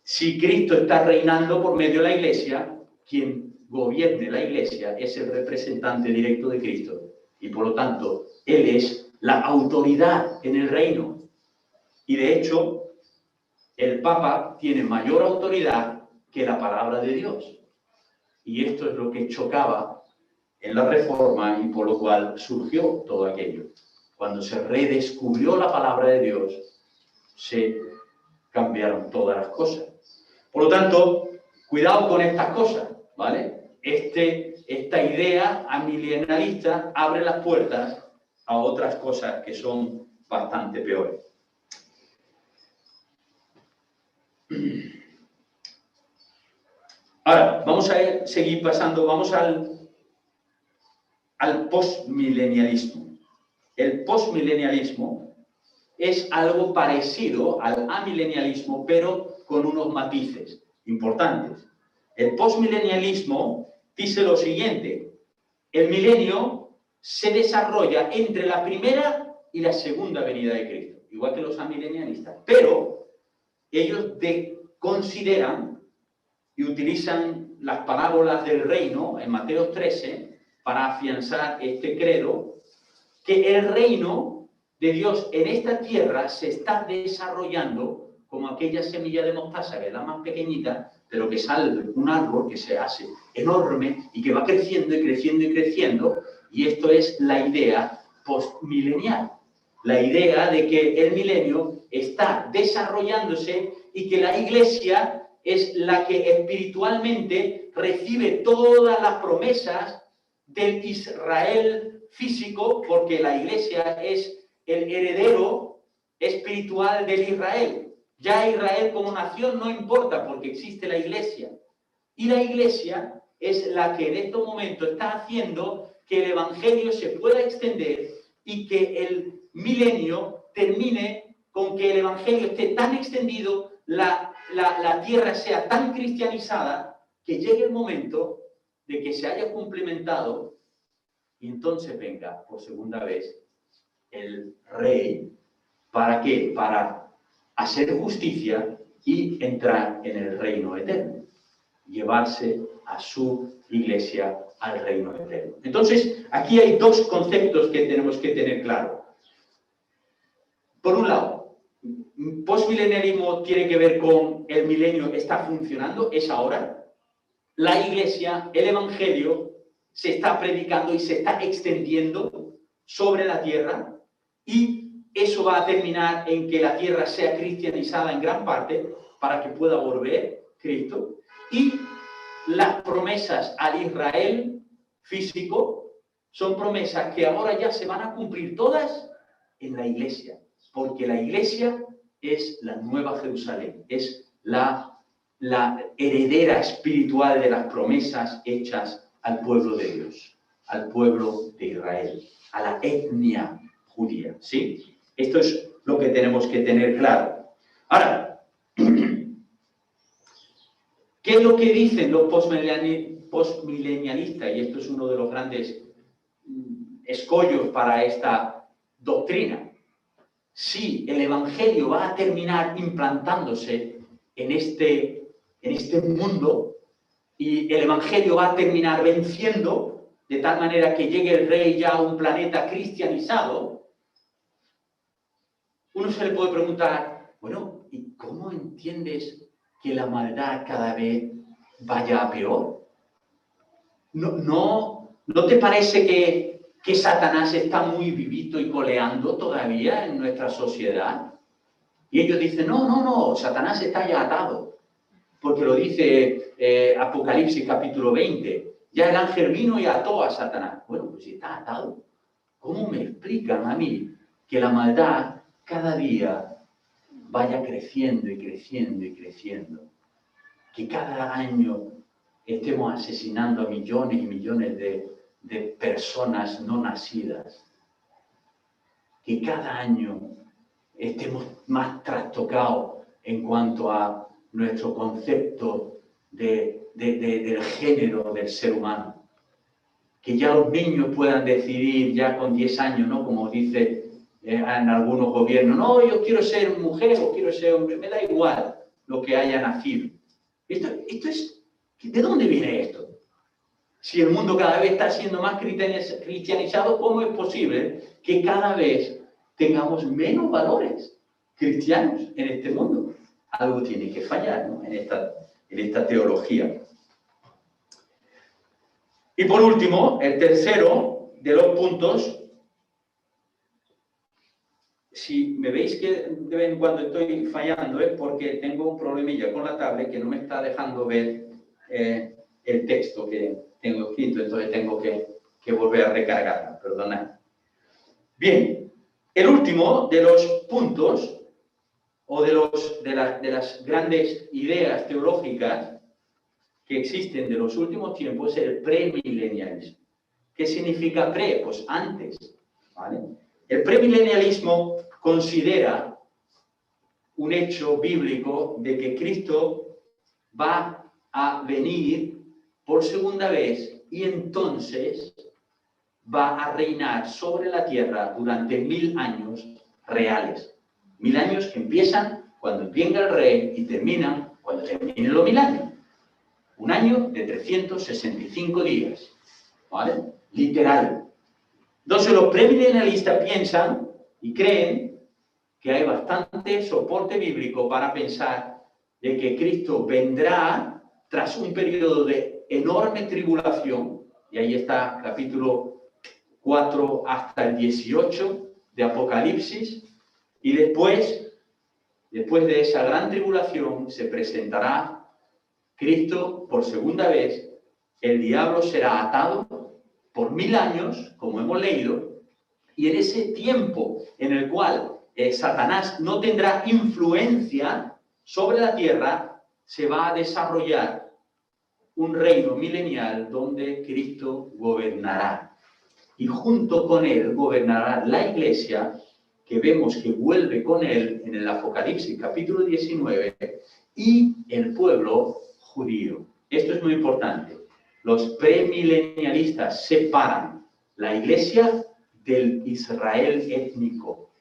Si Cristo está reinando por medio de la Iglesia, quien gobierne la Iglesia es el representante directo de Cristo. Y por lo tanto, Él es la autoridad en el reino. Y de hecho, el Papa tiene mayor autoridad que la palabra de Dios. Y esto es lo que chocaba en la Reforma y por lo cual surgió todo aquello. Cuando se redescubrió la palabra de Dios, se cambiaron todas las cosas. Por lo tanto, cuidado con estas cosas, ¿vale? Esta idea amilenialista abre las puertas a otras cosas que son bastante peores. Ahora, vamos a seguir pasando, vamos al postmilenialismo. El postmilenialismo es algo parecido al amilenialismo, pero con unos matices importantes. El postmilenialismo dice lo siguiente: el milenio se desarrolla entre la primera y la segunda venida de Cristo, igual que los amilenialistas, pero ellos consideran y utilizan las parábolas del reino en Mateo 13 para afianzar este credo, que el reino de Dios en esta tierra se está desarrollando como aquella semilla de mostaza, que es la más pequeñita, pero que sale un árbol que se hace enorme y que va creciendo y creciendo y creciendo, y esto es la idea postmilenial. La idea de que el milenio está desarrollándose y que la Iglesia es la que espiritualmente recibe todas las promesas del Israel físico, porque la Iglesia es el heredero espiritual del Israel. Ya Israel como nación no importa porque existe la Iglesia. Y la Iglesia es la que en estos momentos está haciendo que el Evangelio se pueda extender y que el milenio termine con que el Evangelio esté tan extendido, la tierra sea tan cristianizada, que llegue el momento de que se haya cumplimentado y entonces venga por segunda vez el Rey. ¿Para qué? Para hacer justicia y entrar en el reino eterno, llevarse a su Iglesia al reino eterno. Entonces, aquí hay dos conceptos que tenemos que tener claro. Por un lado, postmilenialismo tiene que ver con el milenio que está funcionando, es ahora. la iglesia, el evangelio, se está predicando y se está extendiendo sobre la tierra, y eso va a terminar en que la tierra sea cristianizada en gran parte para que pueda volver Cristo. Y las promesas al Israel físico son promesas que ahora ya se van a cumplir todas en la iglesia, porque la iglesia es la nueva Jerusalén, es la heredera espiritual de las promesas hechas al pueblo de Dios, al pueblo de Israel, a la etnia judía, ¿sí? Esto es lo que tenemos que tener claro. Ahora, ¿qué es lo que dicen los postmilenialistas? Y esto es uno de los grandes escollos para esta doctrina. Si el evangelio va a terminar implantándose en este mundo, y el evangelio va a terminar venciendo, de tal manera que llegue el rey ya a un planeta cristianizado, uno se le puede preguntar, bueno, ¿y cómo entiendes que la maldad cada vez vaya a peor? ¿No te parece que Satanás está muy vivito y coleando todavía en nuestra sociedad? Y ellos dicen, no, Satanás está ya atado. Porque lo dice Apocalipsis capítulo 20. Ya el ángel vino y ató a Satanás. Bueno, pues si está atado, ¿cómo me explican a mí que la maldad cada día vaya creciendo y creciendo y creciendo? Que cada año estemos asesinando a millones y millones de personas no nacidas. Que cada año estemos más trastocados en cuanto a nuestro concepto del género del ser humano. Que ya los niños puedan decidir ya con 10 años, ¿no? Como dice en algunos gobiernos, no, yo quiero ser mujer o quiero ser hombre, me da igual lo que haya nacido. Esto es, ¿de dónde viene esto? Si el mundo cada vez está siendo más cristianizado, ¿cómo es posible que cada vez tengamos menos valores cristianos en este mundo? Algo tiene que fallar, ¿no? en esta teología. Y por último, el tercero de los puntos, si me veis que de vez en cuando estoy fallando, es porque tengo un problemilla con la tablet que no me está dejando ver el texto que tengo escrito, entonces tengo que volver a recargarla, perdonad. Bien, el último de los puntos, o de las grandes ideas teológicas que existen de los últimos tiempos, es el premilenialismo. ¿Qué significa pre? Pues antes, ¿vale? El premilenialismo considera un hecho bíblico de que Cristo va a venir por segunda vez y entonces va a reinar sobre la tierra durante 1000 años reales. 1000 años que empiezan cuando venga el rey y terminan cuando terminen los 1000 años. Un año de 365 días, ¿vale? Literal. Entonces los premilenialistas piensan y creen que hay bastante soporte bíblico para pensar de que Cristo vendrá tras un periodo de enorme tribulación, y ahí está capítulo 4 hasta el 18 de Apocalipsis, y después de esa gran tribulación se presentará Cristo por segunda vez, el diablo será atado por 1000 años, como hemos leído, y en ese tiempo en el cual Satanás no tendrá influencia sobre la tierra, se va a desarrollar un reino milenial donde Cristo gobernará. Y junto con él gobernará la iglesia, que vemos que vuelve con él en el Apocalipsis capítulo 19, y el pueblo judío. Esto es muy importante. Los premilenialistas separan la iglesia del Israel étnico,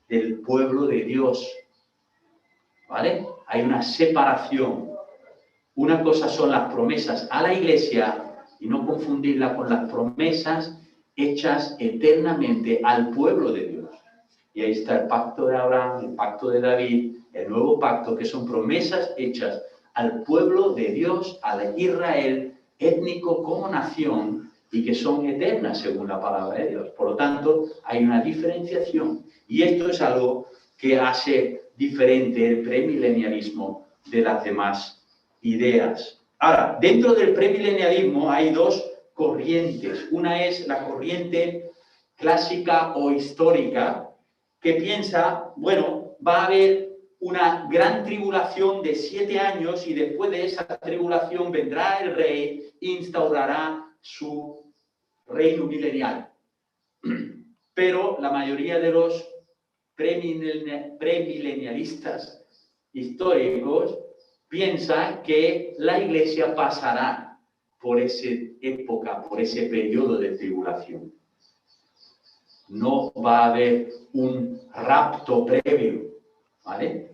del pueblo de Dios. ¿Vale? Hay una separación. Una cosa son las promesas a la iglesia y no confundirla con las promesas hechas eternamente al pueblo de Dios. Y ahí está el pacto de Abraham, el pacto de David, el nuevo pacto, que son promesas hechas al pueblo de Dios, a Israel, étnico como nación, y que son eternas según la palabra de Dios. Por lo tanto, hay una diferenciación. Y esto es algo que hace diferente el premilenialismo de las demás ideas. Ahora, dentro del premilenialismo hay dos corrientes. Una es la corriente clásica o histórica, que piensa, bueno, va a haber una gran tribulación de 7 años y después de esa tribulación vendrá el rey e instaurará su reino milenial. Pero la mayoría de los premilenialistas históricos piensan que la Iglesia pasará por esa época, por ese periodo de tribulación. No va a haber un rapto previo, ¿vale?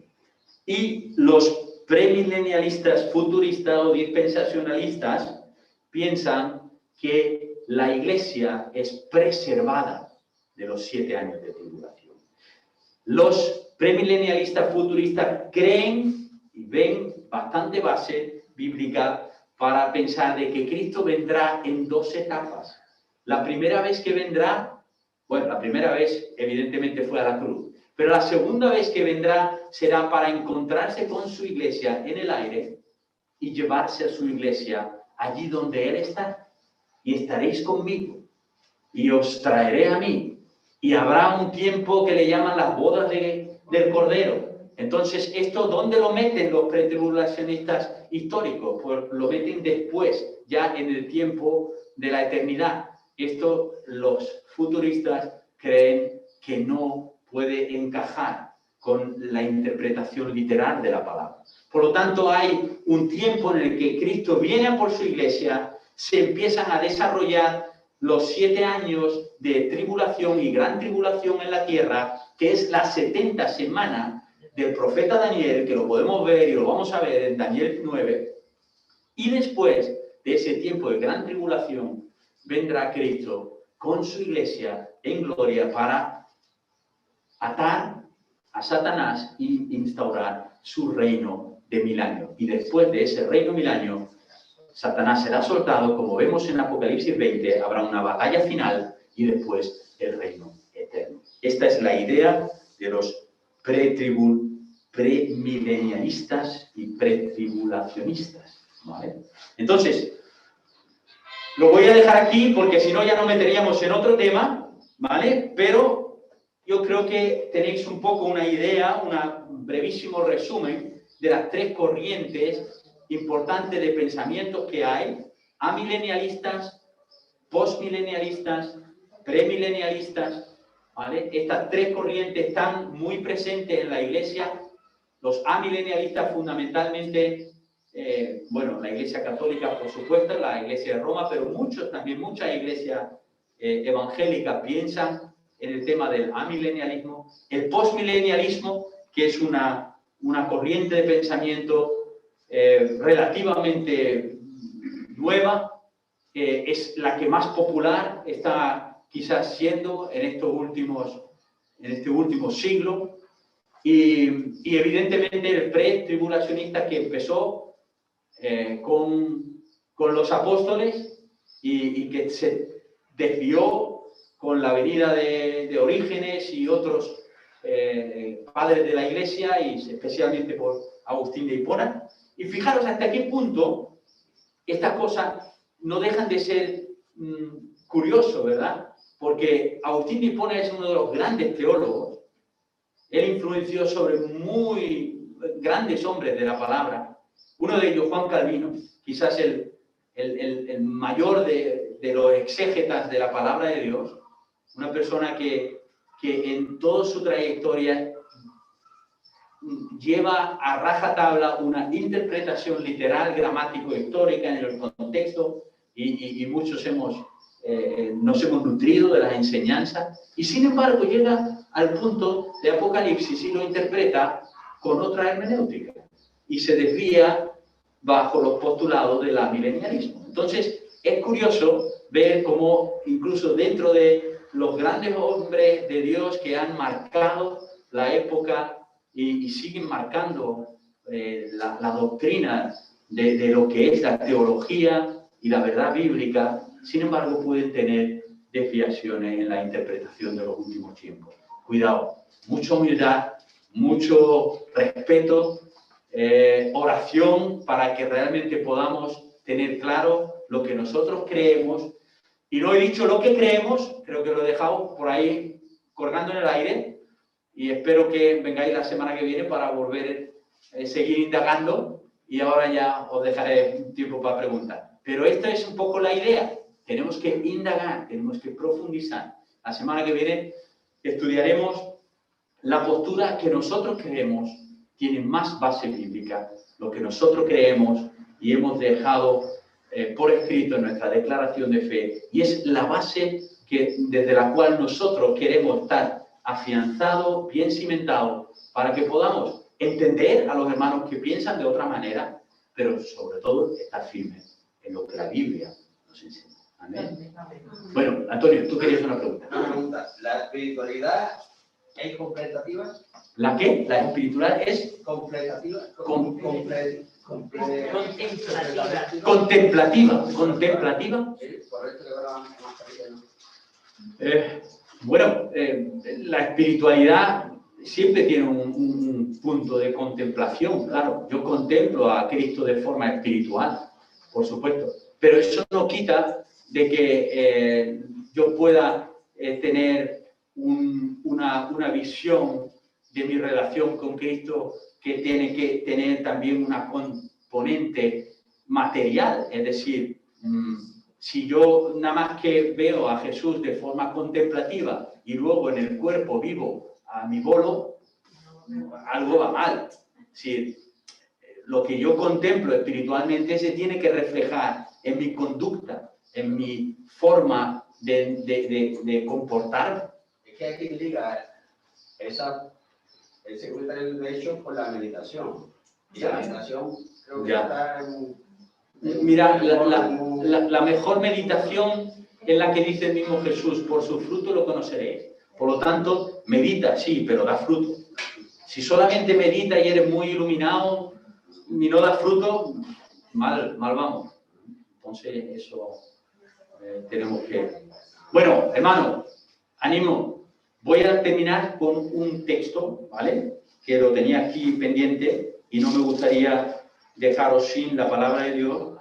Y los premilenialistas futuristas o dispensacionalistas piensan que la Iglesia es preservada de los 7 años de tribulación. Los premilenialistas futuristas creen y ven bastante base bíblica para pensar de que Cristo vendrá en 2 etapas. La primera vez que vendrá, bueno, la primera vez evidentemente fue a la cruz, pero la segunda vez que vendrá será para encontrarse con su iglesia en el aire y llevarse a su iglesia allí donde Él está. Y estaréis conmigo y os traeré a mí. Y habrá un tiempo que le llaman las bodas del Cordero. Entonces, ¿esto dónde lo meten los pretribulacionistas históricos? Pues lo meten después, ya en el tiempo de la eternidad. Esto los futuristas creen que no puede encajar con la interpretación literal de la palabra. Por lo tanto, hay un tiempo en el que Cristo viene a por su iglesia, se empiezan a desarrollar los 7 años de tribulación y gran tribulación en la tierra, que es la 70 semana del profeta Daniel, que lo podemos ver y lo vamos a ver en Daniel 9, y después de ese tiempo de gran tribulación vendrá Cristo con su iglesia en gloria para atar a Satanás y instaurar su reino de 1000 años. Y después de ese reino 1000 años, Satanás será soltado, como vemos en Apocalipsis 20, habrá una batalla final y después el reino eterno. Esta es la idea de los premilenialistas y pretribulacionistas, ¿vale? Entonces, lo voy a dejar aquí porque si no ya nos meteríamos en otro tema, ¿vale? Pero yo creo que tenéis un poco una idea, un brevísimo resumen de las 3 corrientes importantes de pensamientos que hay: amilenialistas, postmilenialistas, premilenialistas, ¿vale? Estas 3 corrientes están muy presentes en la Iglesia. Los amilenialistas fundamentalmente, bueno, la Iglesia Católica, por supuesto, la Iglesia de Roma, pero muchas iglesias evangélicas piensan en el tema del amilenialismo. El postmilenialismo, que es una corriente de pensamiento relativamente nueva, es la que más popular está quizás siendo en este último siglo, y evidentemente el pre-tribulacionista que empezó con los apóstoles y que se desvió con la venida de Orígenes y otros padres de la Iglesia, y especialmente por Agustín de Hipona. Y fijaros hasta qué punto estas cosas no dejan de ser curioso, ¿verdad? Porque Agustín de Hipona es uno de los grandes teólogos. Él influenció sobre muy grandes hombres de la palabra. Uno de ellos, Juan Calvino, quizás el mayor de los exégetas de la palabra de Dios. Una persona que en toda su trayectoria lleva a rajatabla una interpretación literal, gramático, histórica en el contexto, y muchos nos hemos nutrido de las enseñanzas, y sin embargo llega al punto de Apocalipsis y lo interpreta con otra hermenéutica y se desvía bajo los postulados del amilenialismo. Entonces es curioso ver cómo incluso dentro de los grandes hombres de Dios que han marcado la época y siguen marcando la doctrina de lo que es la teología y la verdad bíblica, sin embargo pueden tener desviaciones en la interpretación de los últimos tiempos. Cuidado, mucha humildad, mucho respeto, oración para que realmente podamos tener claro lo que nosotros creemos. Y no he dicho lo que creemos, creo que lo he dejado por ahí colgando en el aire, y espero que vengáis la semana que viene para volver a seguir indagando, y ahora ya os dejaré un tiempo para preguntar. Pero esta es un poco la idea. Tenemos que indagar, tenemos que profundizar. La semana que viene estudiaremos la postura que nosotros creemos tiene más base bíblica, lo que nosotros creemos y hemos dejado por escrito en nuestra declaración de fe, y es la base desde la cual nosotros queremos estar afianzados, bien cimentados, para que podamos entender a los hermanos que piensan de otra manera, pero sobre todo estar firmes en lo que la Biblia nos enseña. Amén. Bueno, Antonio, tú querías una pregunta. Una pregunta. ¿La espiritualidad es completativa? ¿La qué? ¿La espiritualidad es? Completativa. Contemplativa. ¿Contemplativa? Sí, correcto, que ahora vamos a Bueno, la espiritualidad siempre tiene un punto de contemplación, claro. Yo contemplo a Cristo de forma espiritual, por supuesto, pero eso no quita de que yo pueda tener una visión de mi relación con Cristo que tiene que tener también una componente material, es decir, si yo nada más que veo a Jesús de forma contemplativa y luego en el cuerpo vivo a mi bolo, algo va mal. Es decir, lo que yo contemplo espiritualmente se tiene que reflejar en mi conducta, en mi forma de comportarme. Es que hay que ligar ese comentario de hecho con la meditación. Y la meditación creo que está en... Mira, la mejor meditación es la que dice el mismo Jesús: por su fruto lo conoceréis. Por lo tanto, medita, sí, pero da fruto. Si solamente medita y eres muy iluminado y no da fruto, mal vamos. Entonces, eso tenemos que... Bueno, hermano, ánimo. Voy a terminar con un texto, ¿vale? Que lo tenía aquí pendiente y no me gustaría dejaros sin la palabra de Dios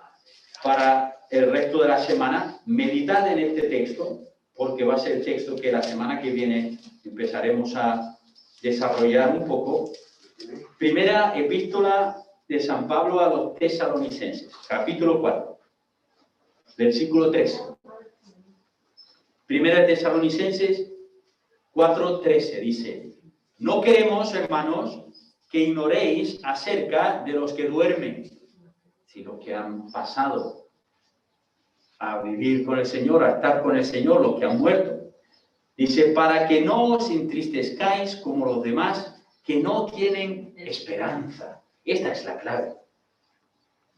para el resto de la semana. Meditad en este texto, porque va a ser el texto que la semana que viene empezaremos a desarrollar un poco. Primera epístola de San Pablo a los Tesalonicenses, capítulo 4, versículo 13. Primera de Tesalonicenses 4:13 dice: no queremos, hermanos, que ignoréis acerca de los que duermen, sino que han pasado a vivir con el Señor, a estar con el Señor, los que han muerto. Dice, para que no os entristezcáis como los demás que no tienen esperanza. Esta es la clave.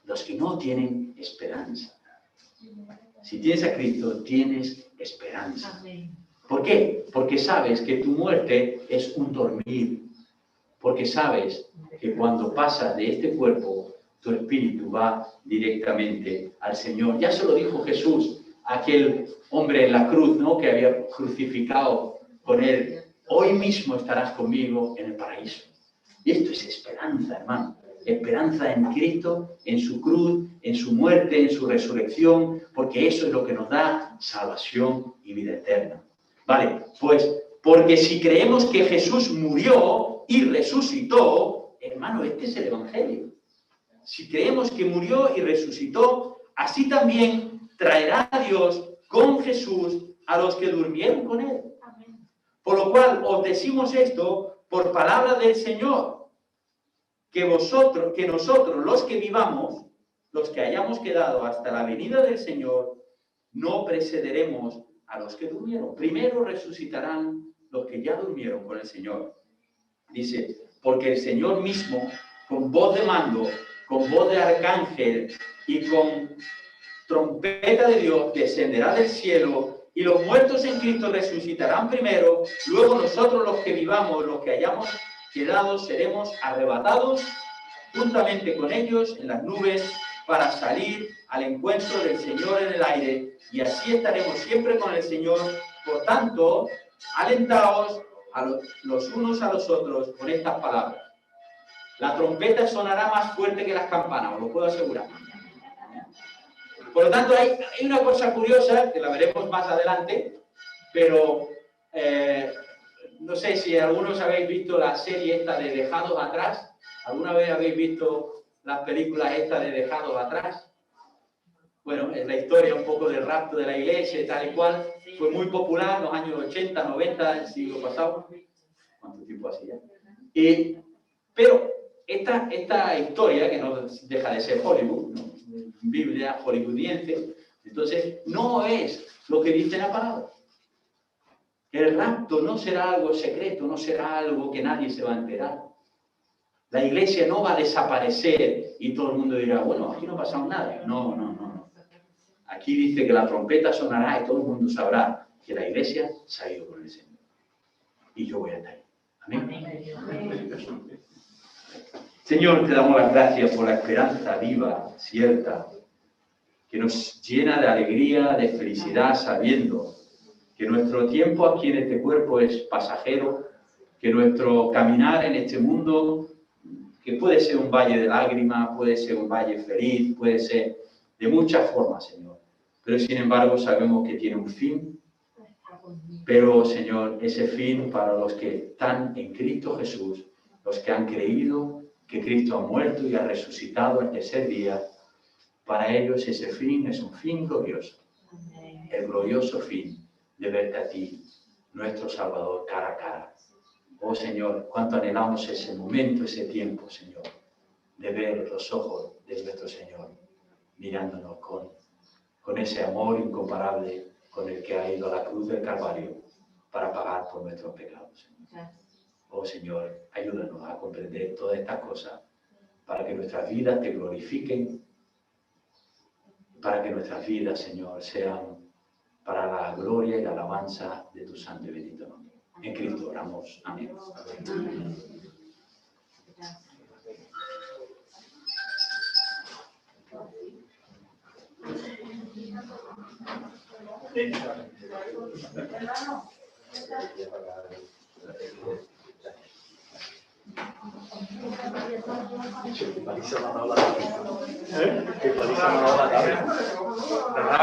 Los que no tienen esperanza. Si tienes a Cristo, tienes esperanza. ¿Por qué? Porque sabes que tu muerte es un dormir. Porque sabes que cuando pasas de este cuerpo, tu espíritu va directamente al Señor. Ya se lo dijo Jesús a aquel hombre en la cruz, ¿no?, que había crucificado con él. Hoy mismo estarás conmigo en el paraíso. Y esto es esperanza, hermano. Esperanza en Cristo, en su cruz, en su muerte, en su resurrección, porque eso es lo que nos da salvación y vida eterna. Vale, pues, porque si creemos que Jesús murió y resucitó, hermano, este es el Evangelio. Si creemos que murió y resucitó, así también traerá a Dios con Jesús a los que durmieron con él. Por lo cual os decimos esto por palabra del Señor, que nosotros, los que vivamos, los que hayamos quedado hasta la venida del Señor, no precederemos a los que durmieron. Primero resucitarán los que ya durmieron con el Señor. Dice, porque el Señor mismo, con voz de mando, con voz de arcángel y con trompeta de Dios, descenderá del cielo, y los muertos en Cristo resucitarán primero, luego nosotros los que vivamos, los que hayamos quedado, seremos arrebatados juntamente con ellos en las nubes, para salir al encuentro del Señor en el aire, y así estaremos siempre con el Señor. Por tanto, alentaos los unos a los otros con estas palabras. La trompeta sonará más fuerte que las campanas, os lo puedo asegurar. Por lo tanto, hay una cosa curiosa, que la veremos más adelante, pero no sé si algunos habéis visto la serie esta de Dejados Atrás. ¿Alguna vez habéis visto las películas estas de Dejados Atrás? Bueno, es la historia un poco del rapto de la iglesia y tal y cual. Fue muy popular en los años 80, 90, del siglo pasado. ¿Cuánto tiempo hacía? Pero esta historia, que no deja de ser Hollywood, ¿no? Biblia hollywoodiense, entonces no es lo que dice la palabra. El rapto no será algo secreto, no será algo que nadie se va a enterar. La iglesia no va a desaparecer y todo el mundo dirá, bueno, aquí no ha pasado nada. No, no, no. Aquí dice que la trompeta sonará y todo el mundo sabrá que la iglesia se ha ido con el Señor. Y yo voy a estar ahí. Amén. Señor, te damos las gracias por la esperanza viva, cierta, que nos llena de alegría, de felicidad, sabiendo que nuestro tiempo aquí en este cuerpo es pasajero, que nuestro caminar en este mundo, que puede ser un valle de lágrimas, puede ser un valle feliz, puede ser de muchas formas, Señor. Pero sin embargo sabemos que tiene un fin. Pero, Señor, ese fin para los que están en Cristo Jesús, los que han creído que Cristo ha muerto y ha resucitado el tercer día, para ellos ese fin es un fin glorioso. El glorioso fin de verte a ti, nuestro Salvador, cara a cara. Oh Señor, cuánto anhelamos ese momento, ese tiempo, Señor, de ver los ojos de nuestro Señor, mirándonos con ese amor incomparable con el que ha ido a la cruz del Calvario para pagar por nuestros pecados, Señor. Oh Señor, ayúdanos a comprender todas estas cosas para que nuestras vidas te glorifiquen, para que nuestras vidas, Señor, sean para la gloria y la alabanza de tu santo y bendito nombre. En Cristo oramos. Amén. Que paliza no la